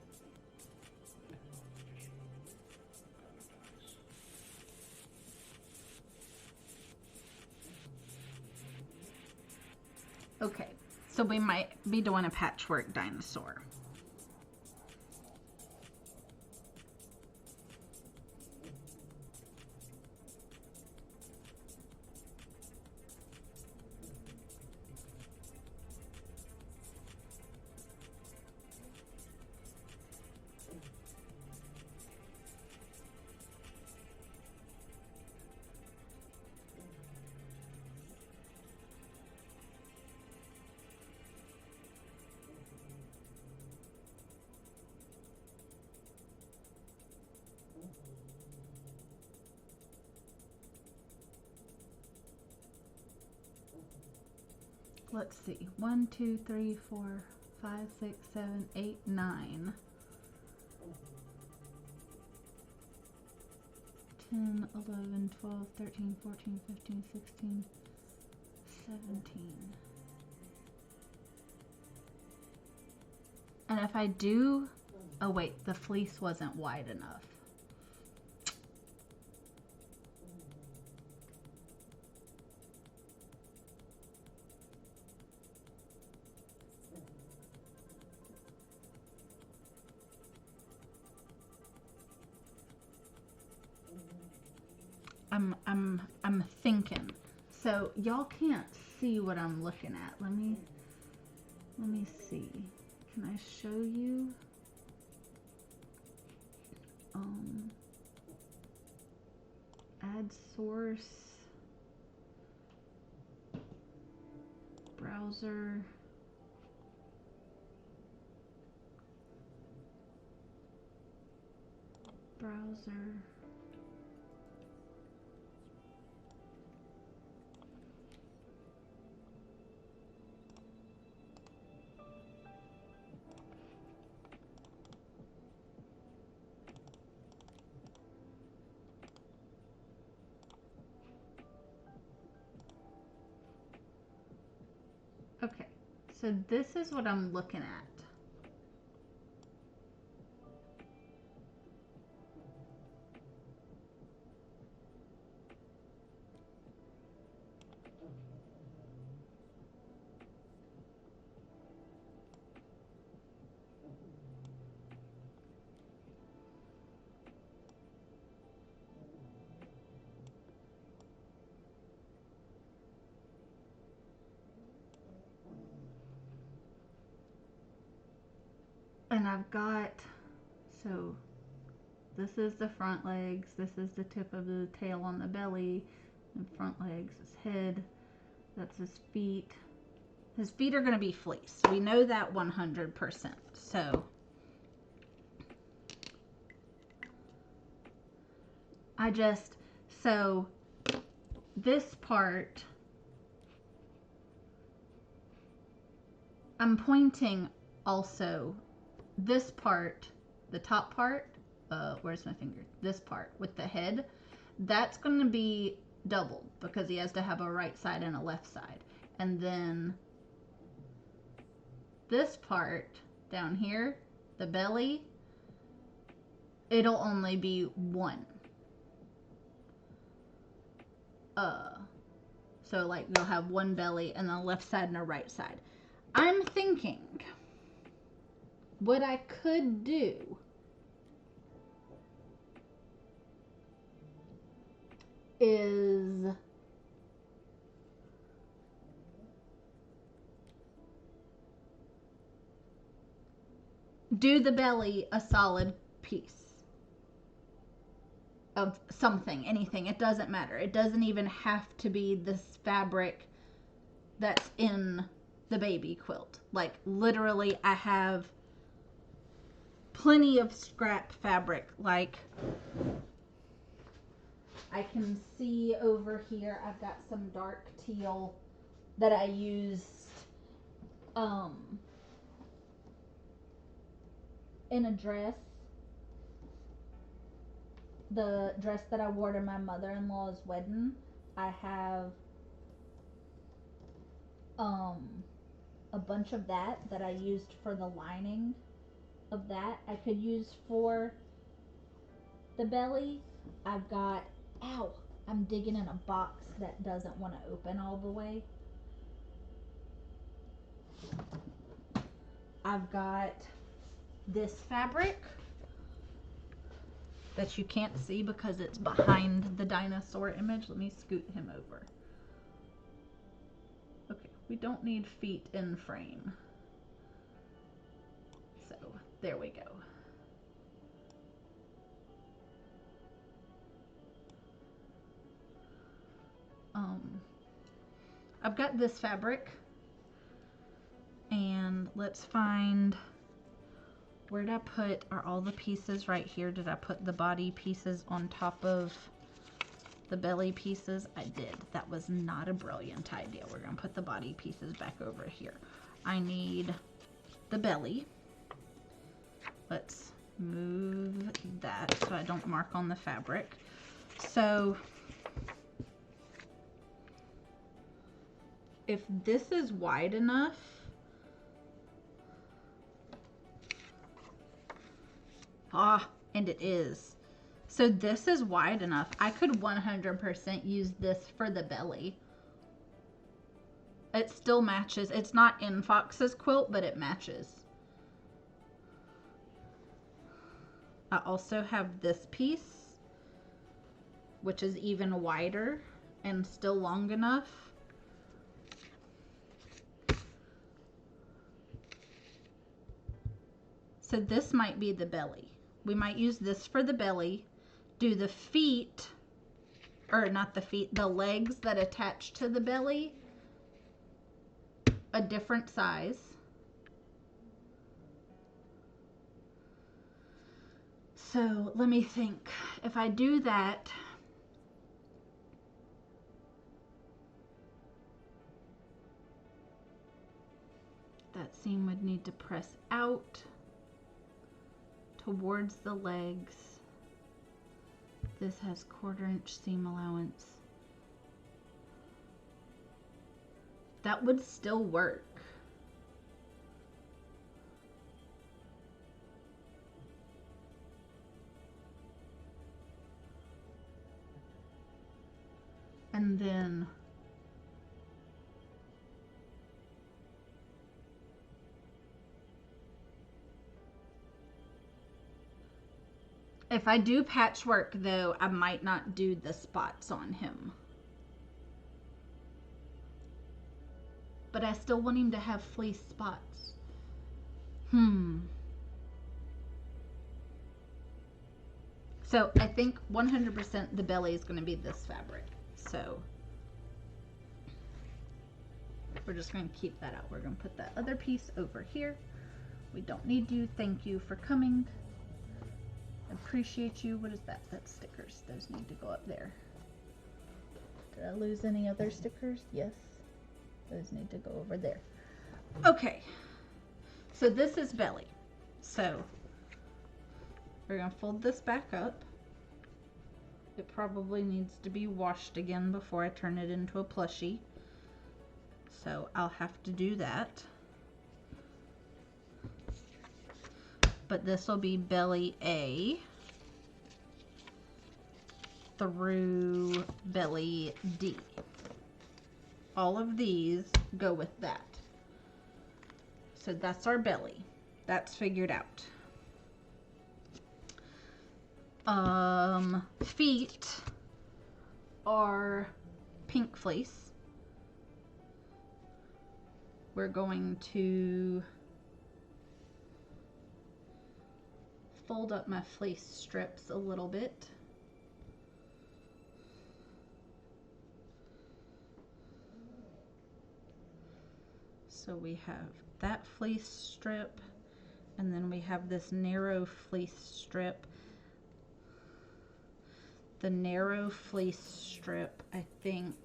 Okay, so we might be doing a patchwork dinosaur. Let's see. 1, 2, 3, 4, 5, 6, 7, 8, 9. 10, 11, 12, 13, 14, 15, 16, 17. And if I do... Oh wait, the fleece wasn't wide enough. I'm thinking. So y'all can't see what I'm looking at. Let me see. Can I show you? Add source, browser, Okay, so this is what I'm looking at. And I've got, so this is the front legs, this is the tip of the tail on the belly, and front legs, his head, that's his feet. His feet are going to be fleece. We know that 100%. So so this part, I'm pointing also this part, the top part, where's my finger? This part with the head, that's going to be doubled because he has to have a right side and a left side. And then this part down here, the belly, it'll only be one. So like they'll have one belly and a left side and a right side. I'm thinking what I could do is do the belly a solid piece of something, anything. It doesn't matter. It doesn't even have to be this fabric that's in the baby quilt. Like literally I have plenty of scrap fabric. Like I can see over here I've got some dark teal that I used in a dress. The dress that I wore to my mother-in-law's wedding. I have a bunch of that I used for the lining of that. I could use for the belly. I've got, ow, I'm digging in a box that doesn't want to open all the way. I've got this fabric that you can't see because it's behind the dinosaur image. Let me scoot him over. Okay, we don't need feet in frame. So there we go. I've got this fabric, and let's find, where did I put, are all the pieces right here? Did I put the body pieces on top of the belly pieces? I did. That was not a brilliant idea. We're going to put the body pieces back over here. I need the belly. Let's move that so I don't mark on the fabric. So if this is wide enough, and it is. So this is wide enough. I could 100% use this for the belly. It still matches. It's not in Fox's quilt, but it matches. I also have this piece, which is even wider and still long enough. So this might be the belly. We might use this for the belly, do the feet, or not the feet, the legs that attach to the belly, a different size. So let me think. If I do that, that seam would need to press out towards the legs. This has 1/4 inch seam allowance. That would still work. And then if I do patchwork though, I might not do the spots on him. But I still want him to have fleece spots. So I think 100% the belly is going to be this fabric. So we're just going to keep that out. We're going to put that other piece over here. We don't need you. Thank you for coming. Appreciate you. What is that? That's stickers. Those need to go up there. Did I lose any other stickers? Yes. Those need to go over there. Okay. So this is belly. So we're going to fold this back up. It probably needs to be washed again before I turn it into a plushie. So I'll have to do that. But this will be belly A through belly D. All of these go with that. So that's our belly. That's figured out. Feet, our pink fleece. We're going to fold up my fleece strips a little bit. So we have that fleece strip, and then we have this narrow fleece strip. The narrow fleece strip, I think,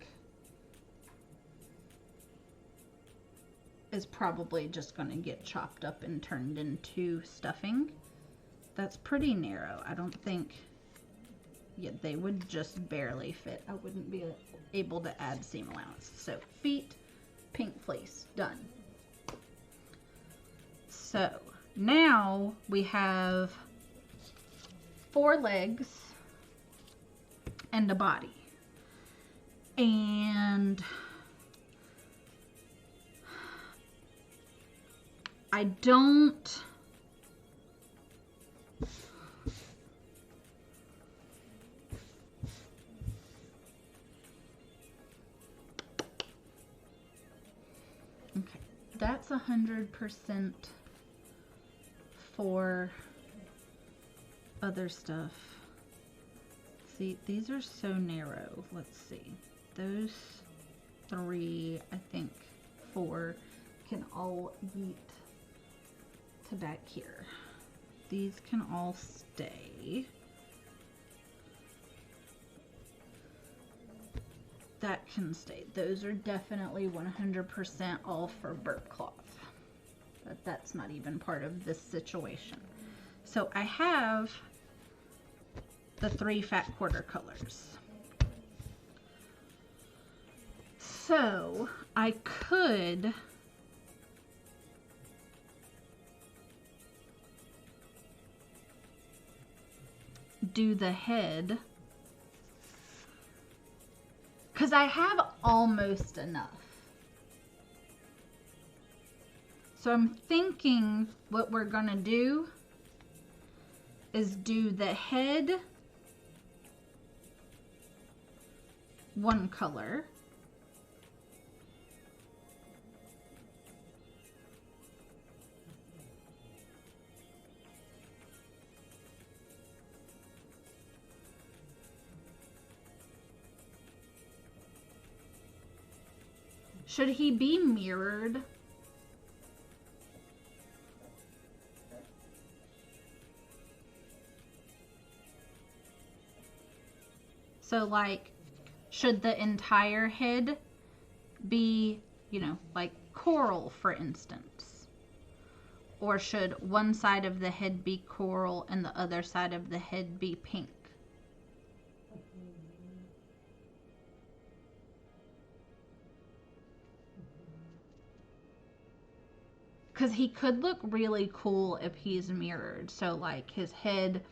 is probably just going to get chopped up and turned into stuffing. That's pretty narrow. I don't think, yeah, they would just barely fit. I wouldn't be able to add seam allowance. So feet, pink fleece, done. So now we have 4 legs and a body. And I don't that's 100% for other stuff. See, these are so narrow. Let's see. Those 3, I think 4 can all yeet to back here. These can all stay. That can stay. Those are definitely 100% all for burp cloth. But that's not even part of this situation. So I have the 3 fat quarter colors. So I could do the head, because I have almost enough. So I'm thinking what we're gonna do is do the head one color, should he be mirrored? So like, should the entire head be, you know, like coral, for instance? Or should one side of the head be coral and the other side of the head be pink? Because he could look really cool if he's mirrored. So like his head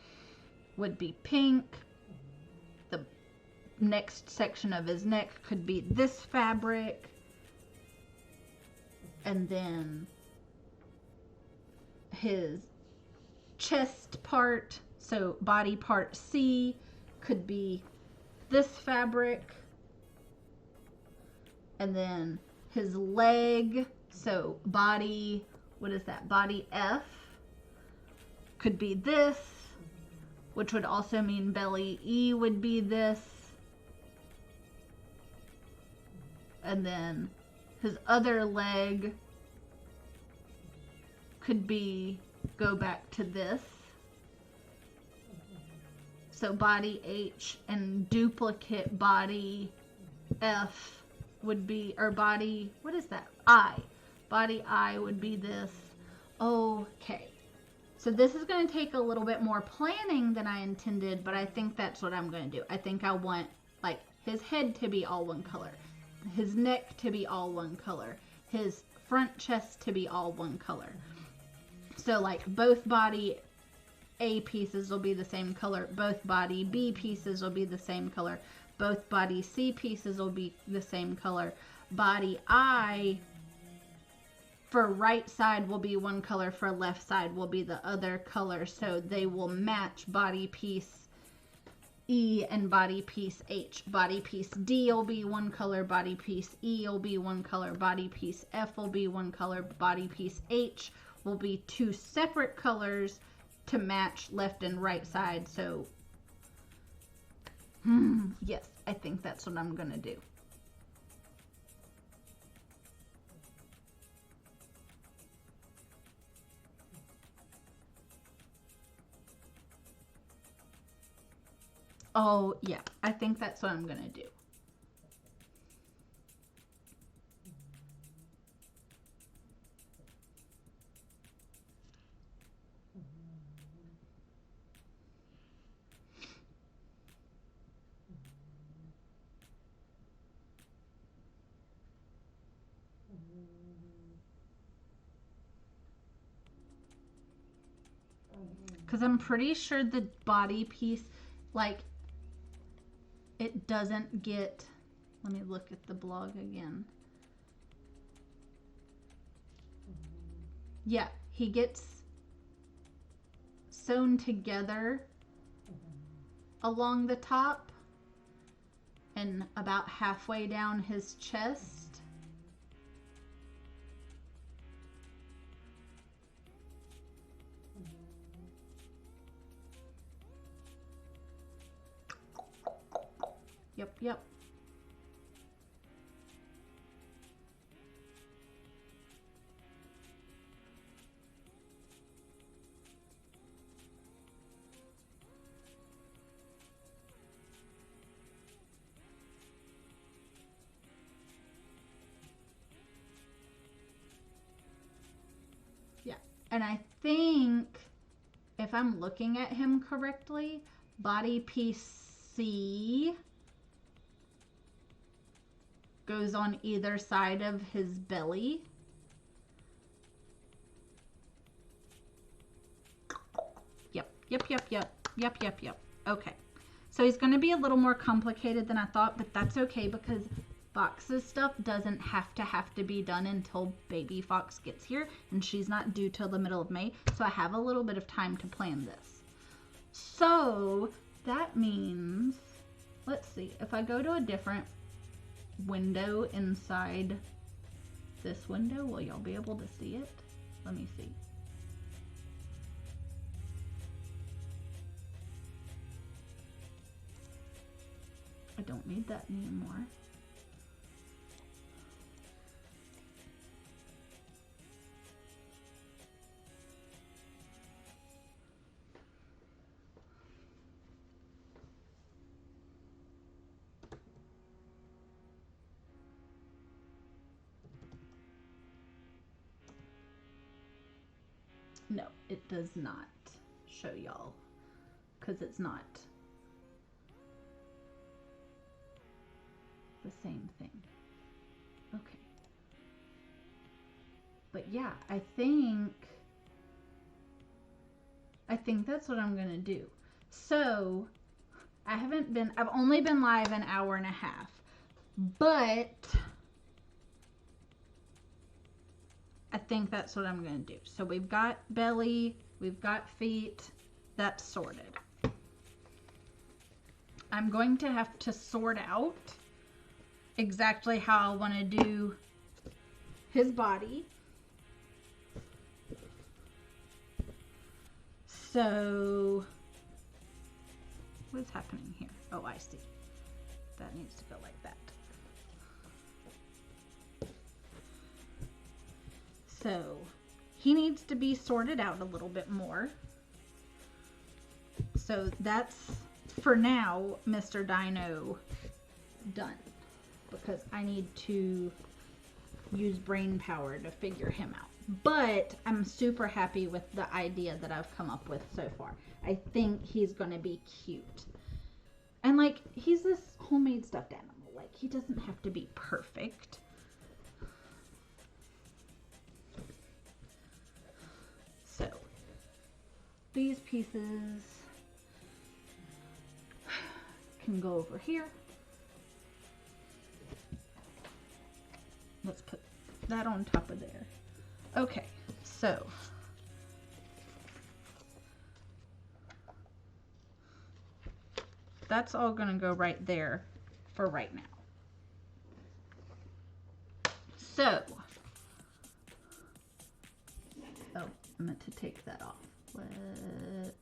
would be pink. The next section of his neck could be this fabric. And then his chest part, so body part C, could be this fabric. And then his leg, so body, what is that? Body F could be this, which would also mean belly E would be this. And then his other leg could be, go back to this. So body H and duplicate body F would be, or body, what is that? I. Body I would be this. Okay. So this is going to take a little bit more planning than I intended, but I think that's what I'm going to do. I think I want like his head to be all one color, his neck to be all one color, his front chest to be all one color. So like both body A pieces will be the same color, both body B pieces will be the same color, both body C pieces will be the same color. Body I for right side will be one color, for left side will be the other color, so they will match body piece E and body piece H. Body piece D will be one color, body piece E will be one color, body piece F will be one color, body piece H will be two separate colors to match left and right side. So, yes, I think that's what I'm going to do. Oh, yeah, I think that's what I'm going to do. Because I'm pretty sure the body piece, like, it doesn't get, let me look at the blog again. Yeah, he gets sewn together along the top and about halfway down his chest. Yep. Yeah, and I think if I'm looking at him correctly, body piece C goes on either side of his belly. Yep. Okay. So he's going to be a little more complicated than I thought, but that's okay because Fox's stuff doesn't have to be done until baby Fox gets here, and she's not due till the middle of May, so I have a little bit of time to plan this. So that means, let's see, if I go to a different window inside this window, will y'all be able to see it? Let me see. I don't need that anymore. No, it does not show y'all because it's not the same thing. Okay. But yeah, I think that's what I'm gonna do. So I've only been live an hour and a half, but I think that's what I'm going to do. So we've got belly, we've got feet, that's sorted. I'm going to have to sort out exactly how I want to do his body. So, what's happening here? Oh, I see. That needs to go like that. So he needs to be sorted out a little bit more. So that's, for now, Mr. Dino done. Because I need to use brain power to figure him out. But I'm super happy with the idea that I've come up with so far. I think he's going to be cute. And like, he's this homemade stuffed animal. Like, he doesn't have to be perfect. So, these pieces can go over here. Let's put that on top of there. Okay, so that's all gonna go right there for right now. So, oh, I meant to take that off. Let's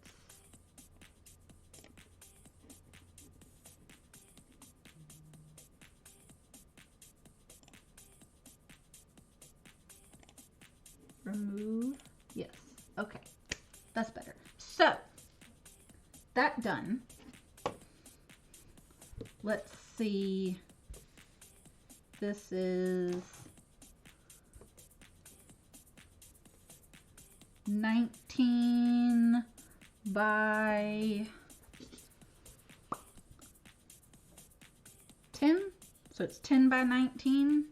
remove. Yes. Okay. That's better. So, that done. Let's see. This is 19 by 10. So it's 10 by 19.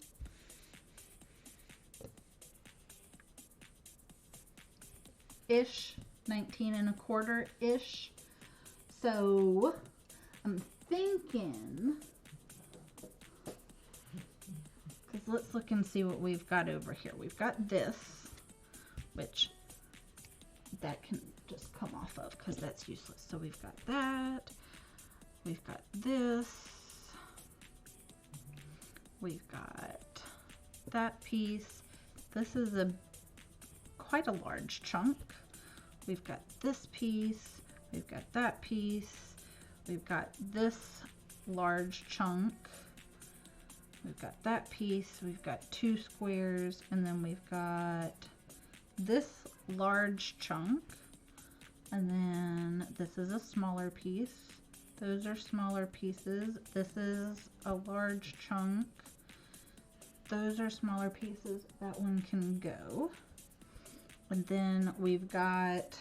Ish. 19 1/4 ish. So I'm thinking, because let's look and see what we've got over here. We've got this, which that can just come off of because that's useless. So we've got that. We've got this. We've got that piece. This is quite a large chunk. We've got this piece. We've got that piece. We've got this large chunk. We've got that piece. We've got 2 squares, and then we've got this large chunk, and then this is a smaller piece. Those are smaller pieces. This is a large chunk. Those are smaller pieces. That one can go. And then we've got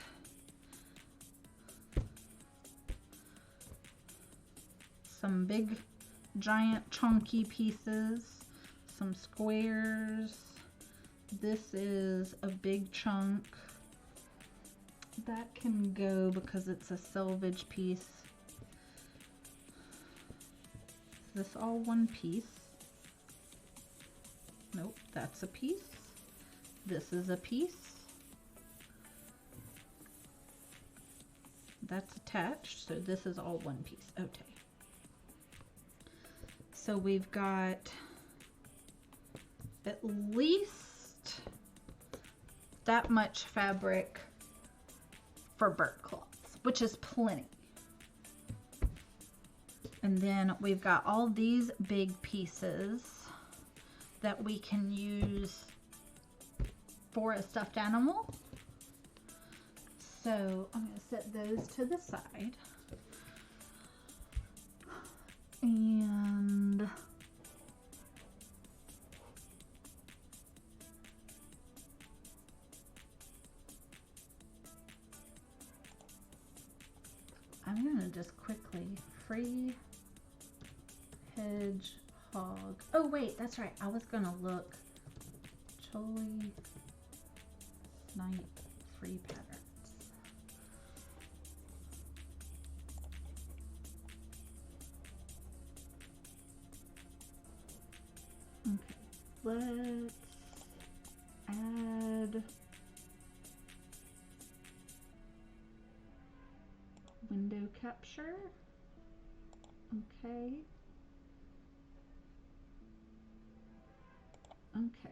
some big, giant, chunky pieces, some squares. This is a big chunk. That can go because it's a selvage piece. Is this all one piece? Nope, that's a piece. This is a piece. That's attached, so this is all one piece. Okay. So we've got at least that much fabric for burp cloths, which is plenty. And then we've got all these big pieces that we can use for a stuffed animal. So I'm going to set those to the side. And I'm going to just quickly free hedgehog. Oh wait, that's right. I was going to look Choli night free patterns. Okay, let's add window capture. Okay. Okay.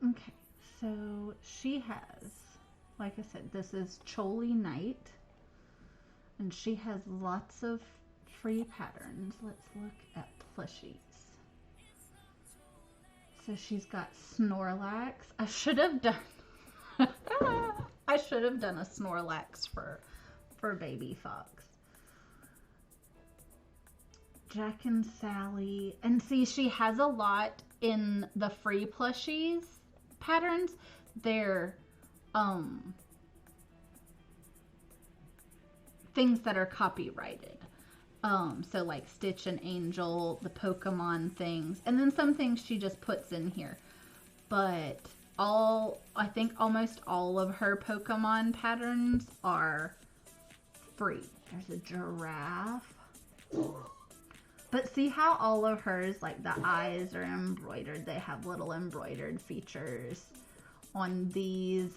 Okay, so she has, like I said, this is Choli Night, and she has lots of free patterns. Let's look at plushies. So she's got Snorlax. I should have done I should have done a Snorlax for baby Fox. Jack and Sally. And see, she has a lot in the free plushies patterns. They're things that are copyrighted. So like Stitch and Angel, the Pokemon things, and then some things she just puts in here. But I think almost all of her Pokemon patterns are free. There's a giraffe. But see how all of hers, like the eyes are embroidered. They have little embroidered features on these,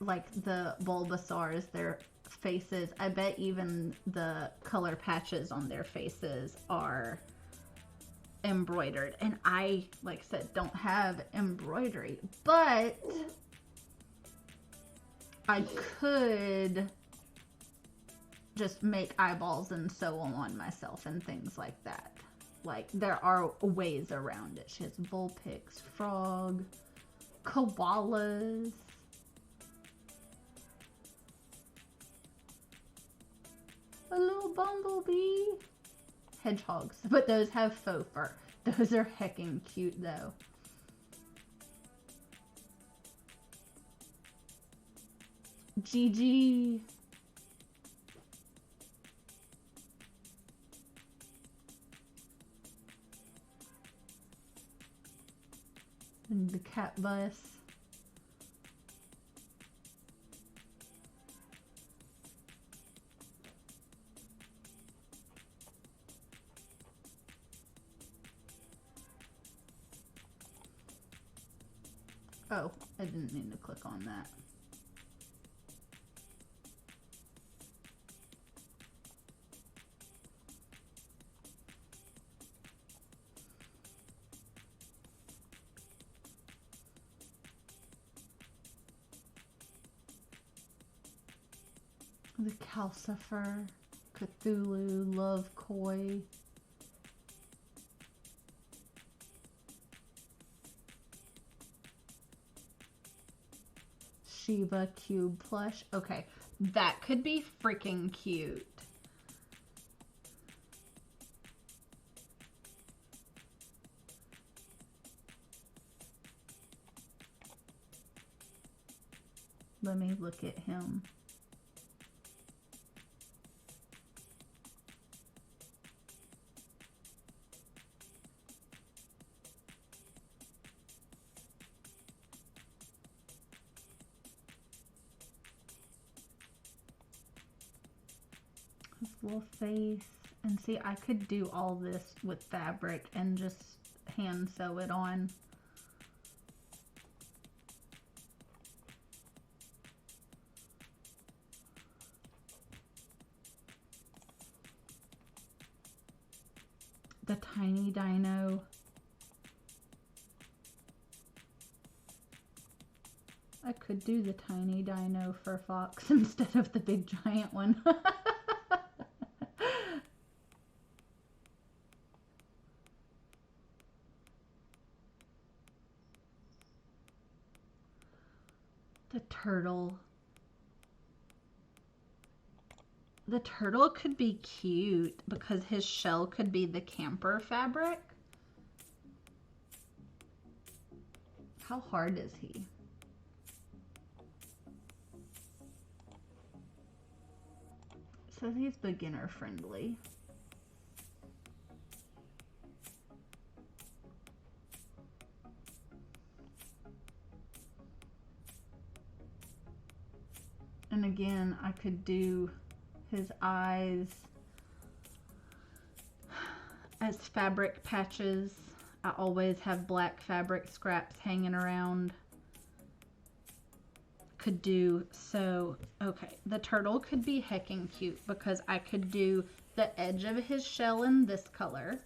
like the Bulbasaurs, their faces. I bet even the color patches on their faces are embroidered. And I, like I said, don't have embroidery, but I could just make eyeballs and sew them on myself and things like that. Like, there are ways around it. She has Vulpix, frog, koalas, a little bumblebee, hedgehogs, but those have faux fur. Those are heckin' cute though. Gigi. And the cat bus. Oh, I didn't mean to click on that. The Calcifer, Cthulhu, Love Koi. Shiva Cube plush. Okay, that could be freaking cute. Let me look at him. Little face. And see, I could do all this with fabric and just hand sew it on. The tiny dino. I could do the tiny dino for Fox instead of the big giant one. The turtle. The turtle could be cute because his shell could be the camper fabric. How hard is he? It says he's beginner friendly. And again, I could do his eyes as fabric patches. I always have black fabric scraps hanging around. Could do so. Okay, the turtle could be heckin' cute because I could do the edge of his shell in this color.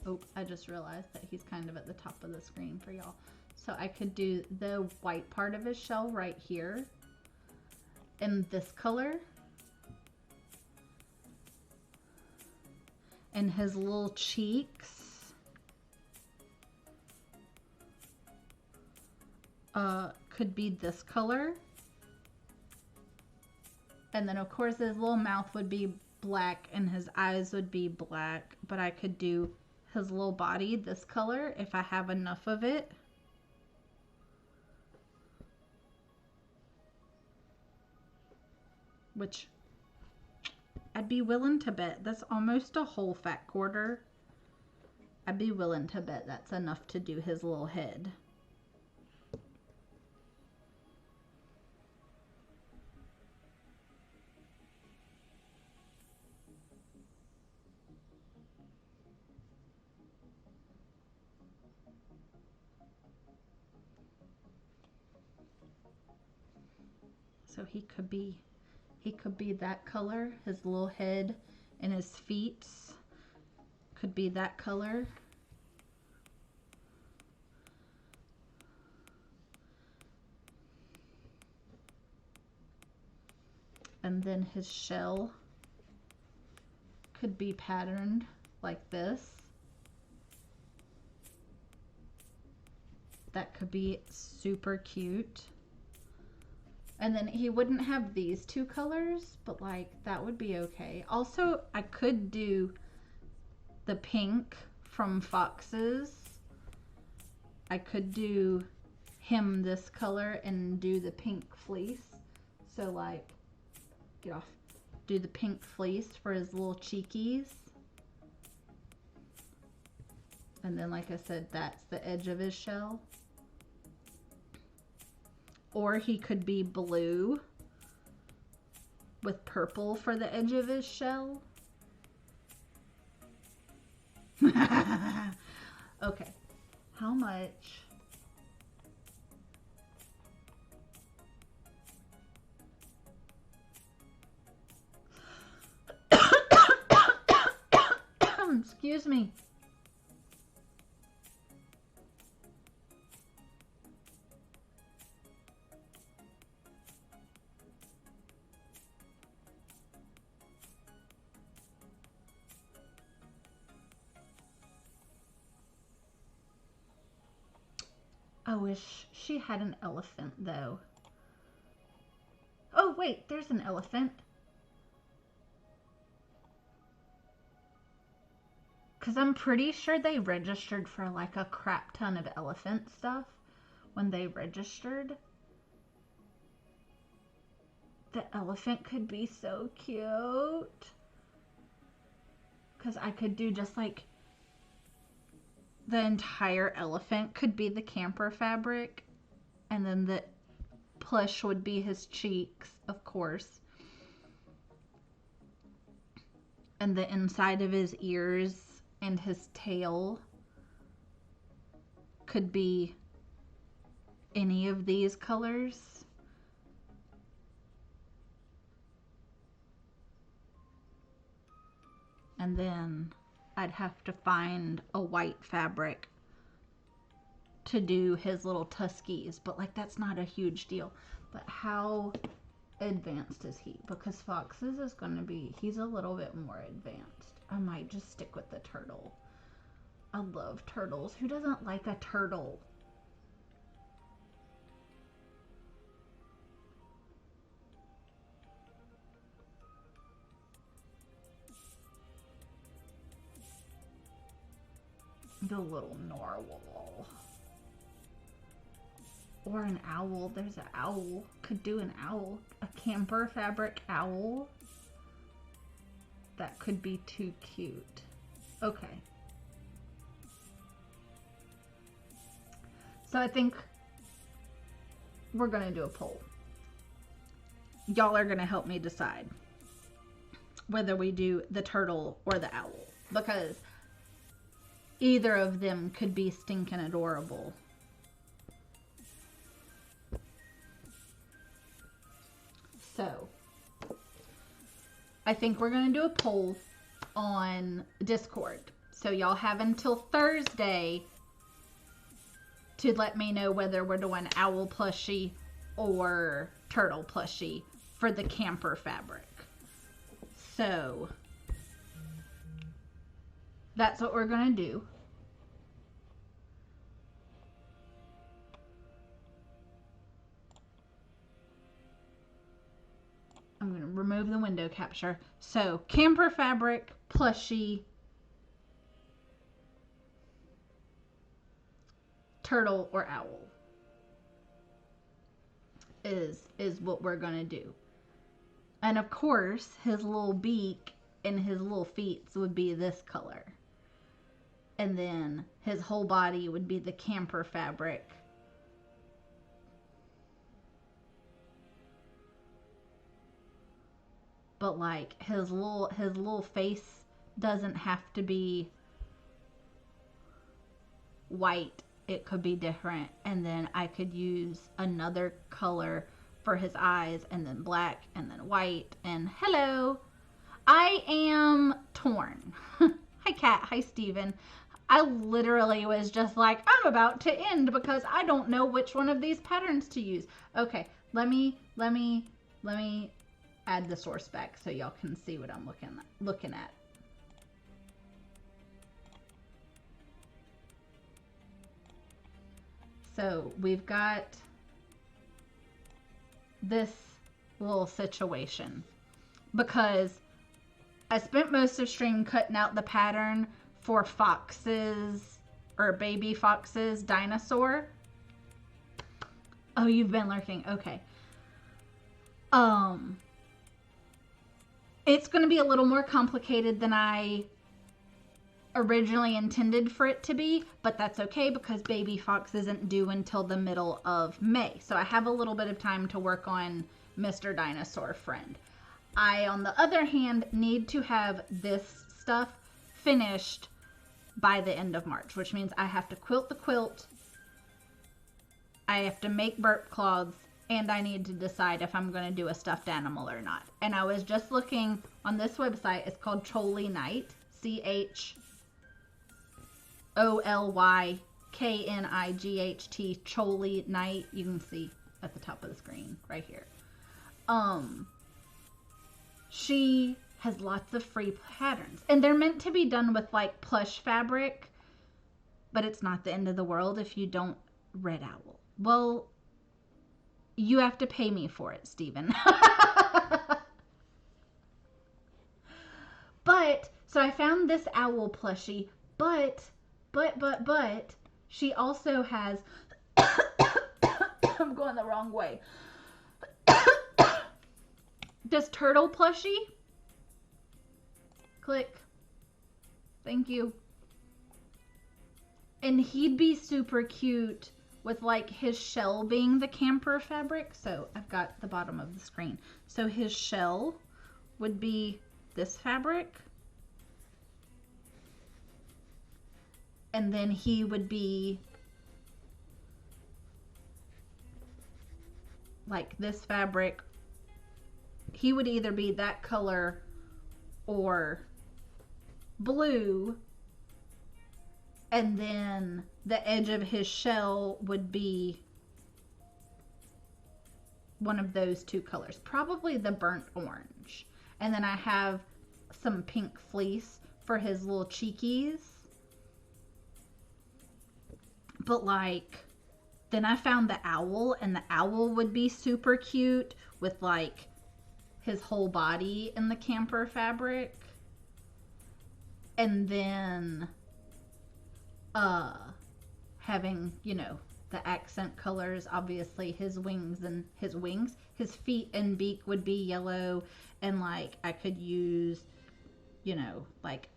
Oh, I just realized that he's kind of at the top of the screen for y'all. So I could do the white part of his shell right here in this color. And his little cheeks. Could be this color. And then of course his little mouth would be black and his eyes would be black. But I could do his little body this color if I have enough of it. Which I'd be willing to bet that's almost a whole fat quarter. I'd be willing to bet that's enough to do his little head. So he could be that color. His little head and his feet could be that color. And then his shell could be patterned like this. That could be super cute. And then he wouldn't have these two colors, but like that would be okay. Also, I could do the pink from Fox's. I could do him this color and do the pink fleece. So like, get off. Do the pink fleece for his little cheekies. And then like I said, that's the edge of his shell. Or he could be blue with purple for the edge of his shell. Okay, how much? Excuse me. I wish she had an elephant, though. Oh, wait, there's an elephant. Because I'm pretty sure they registered for like a crap ton of elephant stuff when they registered. The elephant could be so cute. Because I could do just like the entire elephant could be the camper fabric, and then the plush would be his cheeks, of course, and the inside of his ears and his tail could be any of these colors. And then I'd have to find a white fabric to do his little tuskies, but like that's not a huge deal. But how advanced is he? Because Fox's is going to be, he's a little bit more advanced. I might just stick with the turtle. I love turtles. Who doesn't like a turtle? The little narwhal. Or an owl. There's an owl. Could do an owl. A camper fabric owl. That could be too cute. Okay. So I think we're going to do a poll. Y'all are going to help me decide whether we do the turtle or the owl. Because either of them could be stinking adorable. So, I think we're going to do a poll on Discord. So y'all have until Thursday to let me know whether we're doing owl plushie or turtle plushie for the camper fabric. So, that's what we're going to do. I'm going to remove the window capture. So, camper fabric, plushie, turtle, or owl is what we're going to do. And of course, his little beak and his little feet would be this color. And then his whole body would be the camper fabric. But like his little face doesn't have to be white. It could be different. And then I could use another color for his eyes, and then black, and then white. And hello, I am torn. Hi Kat, hi Steven. I literally was just like, I'm about to end because I don't know which one of these patterns to use. Okay, let me add the source back so y'all can see what I'm looking at. So we've got this little situation because I spent most of stream cutting out the pattern for Fox's, or baby Fox's Dinosaur. Oh, you've been lurking. Okay. It's going to be a little more complicated than I originally intended for it to be, but that's okay because baby Fox isn't due until the middle of May. So I have a little bit of time to work on Mr. Dinosaur Friend. I, on the other hand, need to have this stuff finished by the end of March, which means I have to quilt the quilt, I have to make burp cloths, and I need to decide if I'm going to do a stuffed animal or not. And I was just looking on this website. It's called Choly Night, CHOLYKNIGHT, Choly Night. You can see at the top of the screen right here. She has lots of free patterns, and they're meant to be done with like plush fabric, but it's not the end of the world if you don't red owl. Well, you have to pay me for it, Steven. But so I found this owl plushie, but she also has I'm going the wrong way. This turtle plushie. Click. Thank you. And he'd be super cute with like his shell being the camper fabric. So I've got the bottom of the screen. So his shell would be this fabric. And then he would be like this fabric. He would either be that color or blue, and then the edge of his shell would be one of those two colors, probably the burnt orange. And then I have some pink fleece for his little cheekies. But like, then I found the owl, and the owl would be super cute with like his whole body in the camper fabric. And then having, you know, the accent colors, obviously his wings, his feet and beak would be yellow, and like I could use, you know, like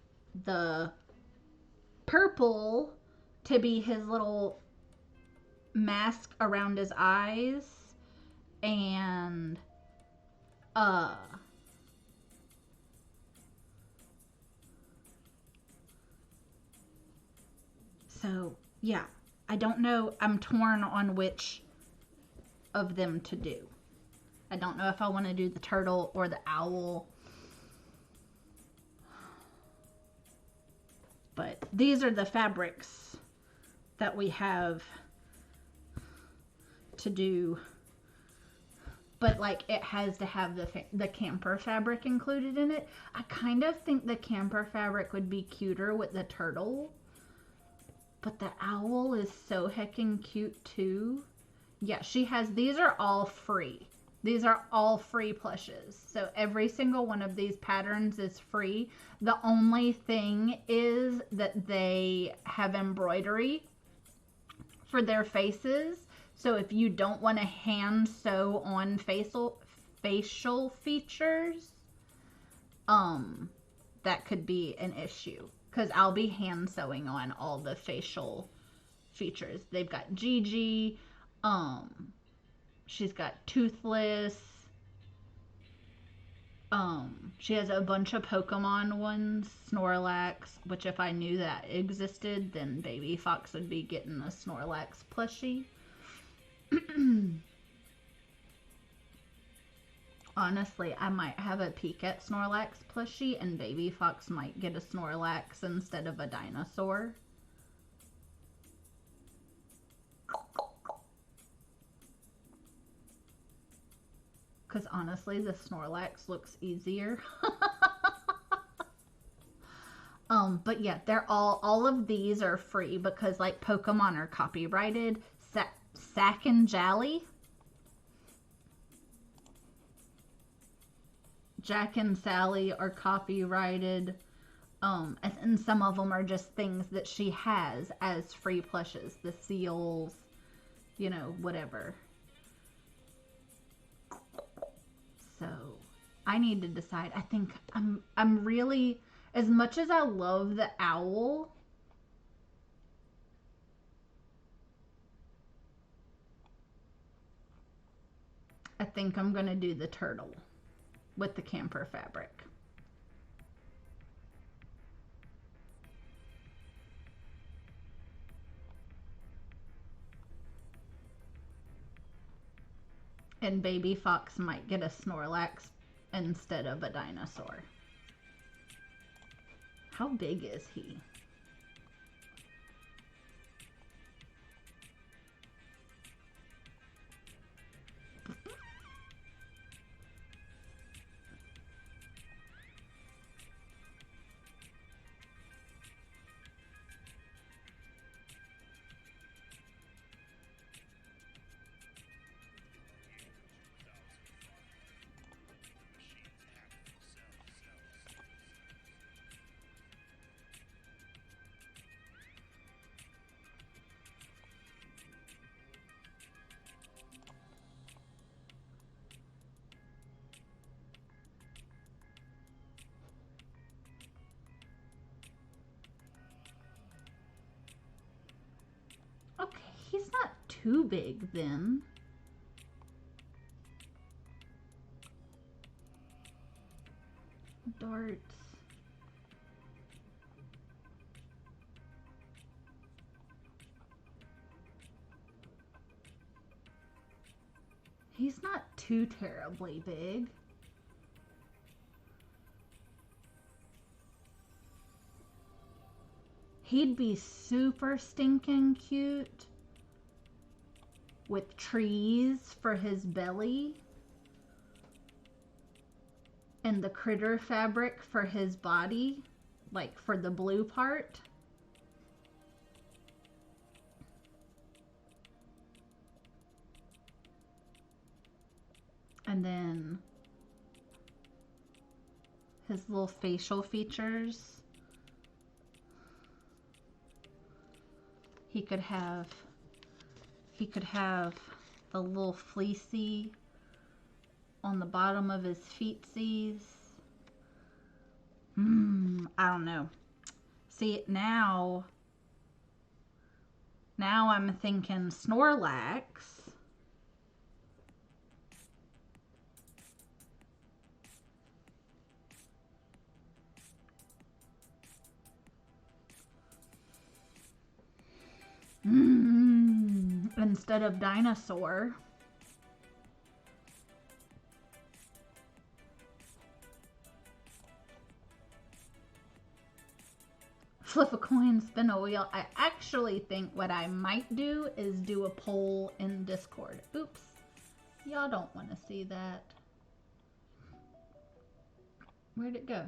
the purple to be his little mask around his eyes, and so yeah, I don't know. I'm torn on which of them to do. I don't know if I want to do the turtle or the owl. But these are the fabrics that we have to do. But like, it has to have the camper fabric included in it. I kind of think the camper fabric would be cuter with the turtle. But the owl is so heckin' cute too. Yeah, she has, these are all free. These are all free plushes. So every single one of these patterns is free. The only thing is that they have embroidery for their faces. So if you don't want to hand sew on facial features, that could be an issue. Because I'll be hand sewing on all the facial features. They've got Gigi, she's got Toothless, she has a bunch of Pokemon ones, Snorlax, which if I knew that existed, then Baby Fox would be getting a Snorlax plushie. Honestly, I might have a peek at Snorlax plushie, and Baby Fox might get a Snorlax instead of a Dinosaur. Because honestly, the Snorlax looks easier. But yeah, they're all of these are free because like Pokemon are copyrighted. Sack and Jolly, Jack and Sally are copyrighted. And some of them are just things that she has as free plushes. The seals, you know, whatever. So I need to decide. I think I'm really, as much as I love the owl, I think I'm gonna do the turtle with the camper fabric. And Baby Fox might get a Snorlax instead of a Dinosaur. How big is he? Okay, he's not too big then. Darts. He's not too terribly big. He'd be super stinking cute with trees for his belly and the critter fabric for his body, like for the blue part. And then his little facial features. He could have the little fleecy on the bottom of his feetsies. I don't know. See, now I'm thinking Snorlax. Instead of Dinosaur. Flip a coin, spin a wheel. I actually think what I might do is do a poll in Discord. Oops. Y'all don't want to see that. Where'd it go?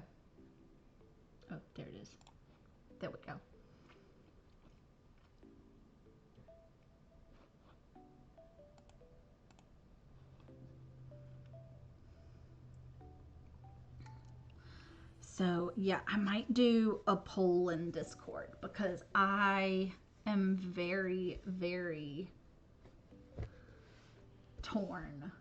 Oh, there it is. There we go. So yeah, I might do a poll in Discord because I am very, very torn.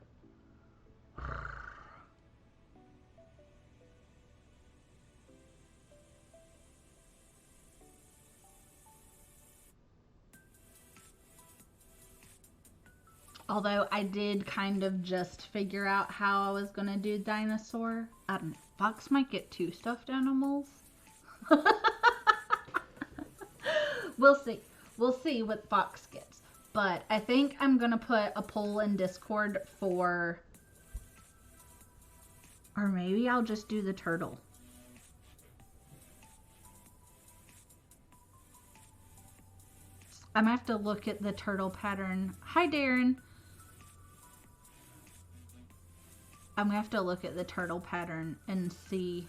Although I did kind of just figure out how I was going to do dinosaur. I don't know. Fox might get 2 stuffed animals. We'll see. We'll see what Fox gets. But I think I'm going to put a poll in Discord for... Or maybe I'll just do the turtle. I'm going to have to look at the turtle pattern. Hi, Darren. I'm going to have to look at the turtle pattern and see.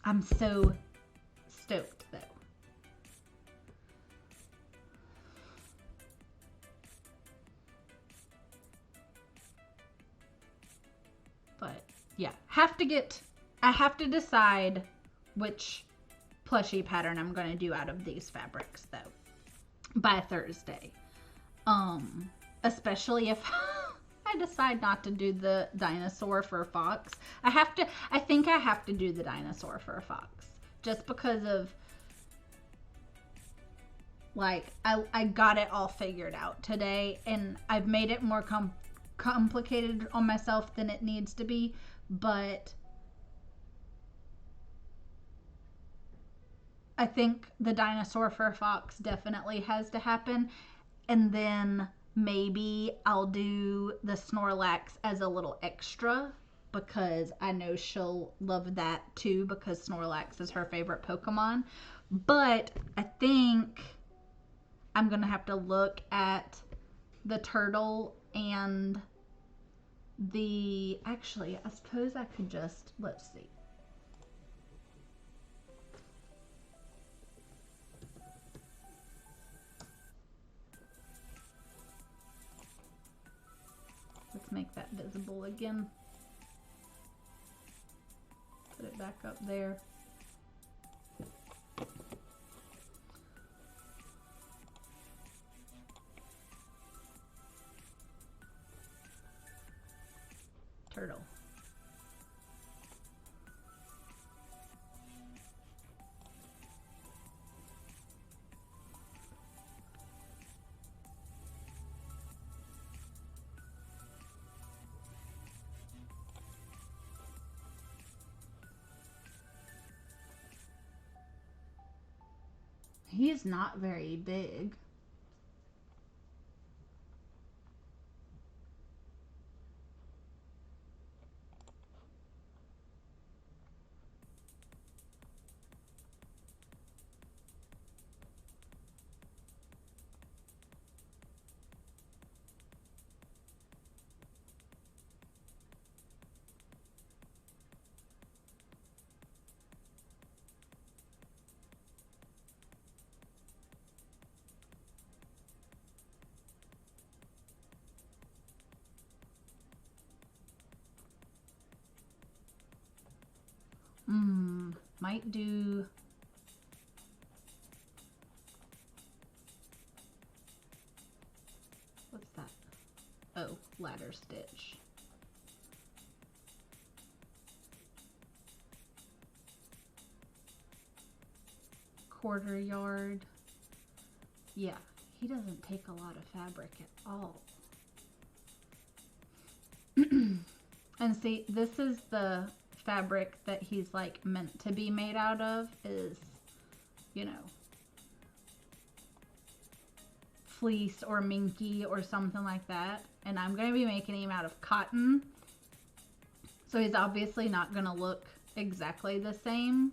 I'm so stoked, though. But, yeah. I have to decide which plushie pattern I'm going to do out of these fabrics, though, by Thursday. Especially if I decide not to do the dinosaur for Fox. I think I have to do the dinosaur for Fox. Just because of, like, I got it all figured out today, and I've made it more complicated on myself than it needs to be, but I think the dinosaur for Fox definitely has to happen. And then maybe I'll do the Snorlax as a little extra, because I know she'll love that too, because Snorlax is her favorite Pokemon. But I think I'm going to have to look at the turtle and the... Actually, I suppose I could just... Let's see. Let's make that visible again. Put it back up there. Turtle. He is not very big. Might do... What's that? Oh, ladder stitch. Quarter yard. Yeah, he doesn't take a lot of fabric at all. And see, this is the fabric that he's like meant to be made out of, is, you know, fleece or minky or something like that. And I'm going to be making him out of cotton, so he's obviously not going to look exactly the same.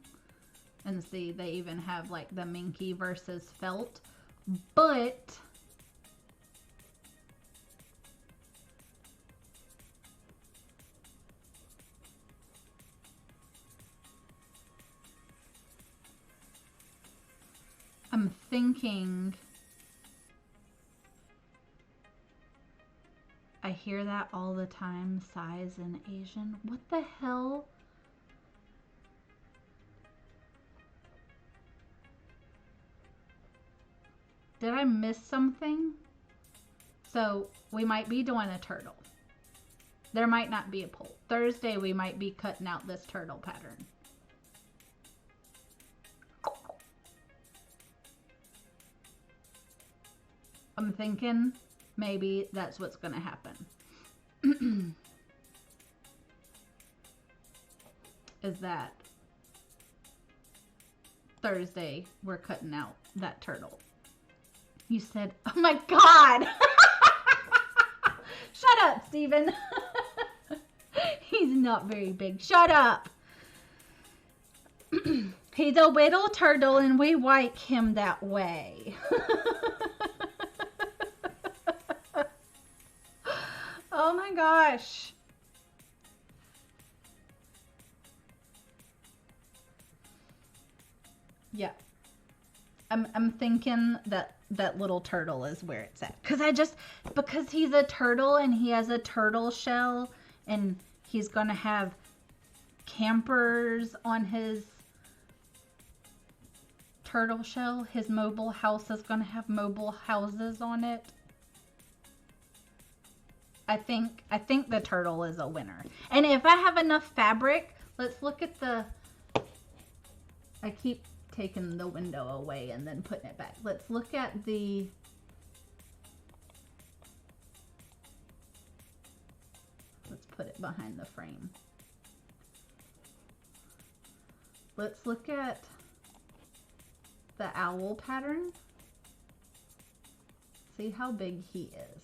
And see, they even have like the minky versus felt, but I'm thinking, I hear that all the time, size in Asian. What the hell? Did I miss something? So we might be doing a turtle. There might not be a poll. Thursday we might be cutting out this turtle pattern. I'm thinking maybe that's what's going to happen. Is that Thursday we're cutting out that turtle. You said, oh my God. Shut up, Steven. He's not very big. Shut up. He's a little turtle and we like him that way. Oh my gosh. Yeah. I'm thinking that little turtle is where it's at. Because he's a turtle and he has a turtle shell and he's going to have campers on his turtle shell. His mobile house is going to have mobile houses on it. I think the turtle is a winner. And if I have enough fabric, let's look at the... I keep taking the window away and then putting it back. Let's look at the... Let's put it behind the frame. Let's look at the owl pattern. See how big he is.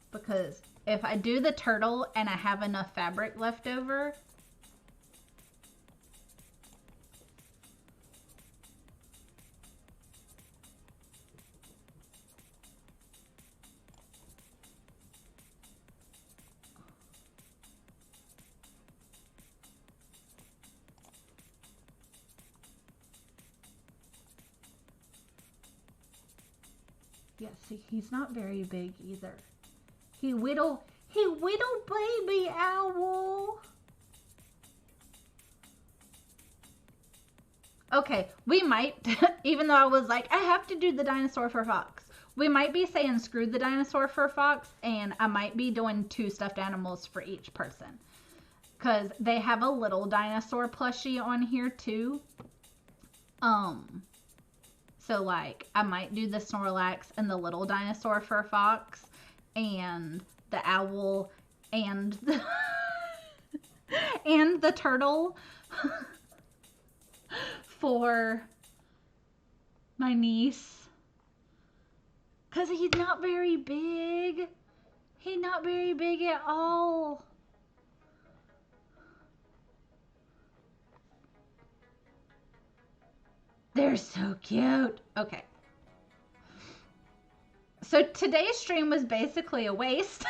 Because if I do the turtle and I have enough fabric left over, yeah, see, he's not very big either. He whittle baby owl. Okay, we might, even though I was like, I have to do the dinosaur for Fox. We might be saying screw the dinosaur for Fox, and I might be doing 2 stuffed animals for each person. Because they have a little dinosaur plushie on here too. So like, I might do the Snorlax and the little dinosaur for Fox, and the owl, and the, and the turtle for my niece. Because he's not very big. He's not very big at all. They're so cute. Okay. So today's stream was basically a waste.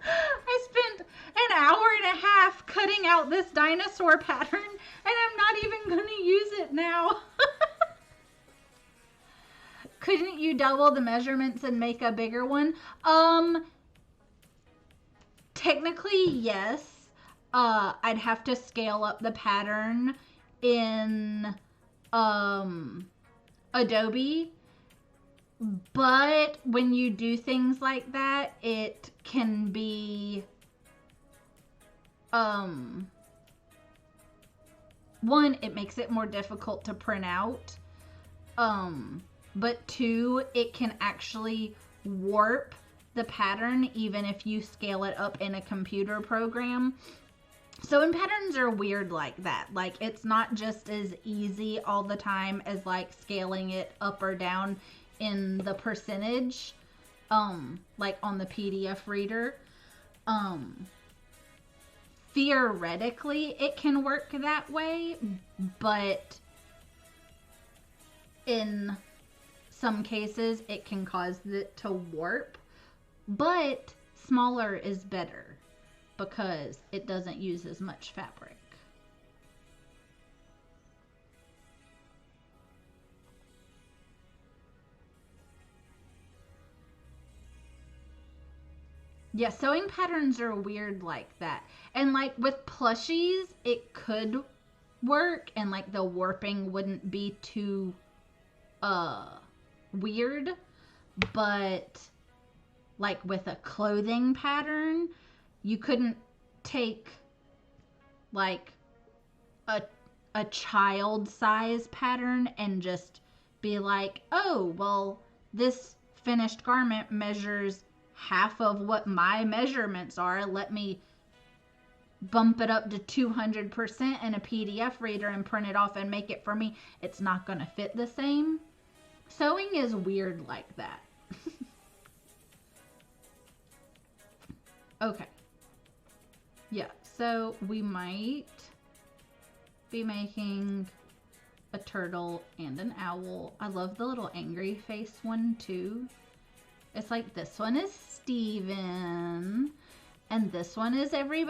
I spent an hour and a half cutting out this dinosaur pattern, and I'm not even going to use it now. Couldn't you double the measurements and make a bigger one? Technically, yes. I'd have to scale up the pattern in Adobe. But when you do things like that, it can be, one, it makes it more difficult to print out. But 2, it can actually warp the pattern even if you scale it up in a computer program. Sewing patterns are weird like that. Like, it's not just as easy all the time as like scaling it up or down in the percentage, like on the PDF reader. Theoretically, it can work that way, but in some cases, it can cause it to warp. But smaller is better because it doesn't use as much fabric. Yeah, sewing patterns are weird like that. And like with plushies, it could work and like the warping wouldn't be too weird. But like with a clothing pattern, you couldn't take like a child size pattern and just be like, oh, well, this finished garment measures half of what my measurements are. Let me bump it up to 200% in a PDF reader and print it off and make it for me. It's not going to fit the same. Sewing is weird like that. Okay. Yeah, so we might be making a turtle and an owl. I love the little angry face one too. It's like this one is Steven and this one is everybody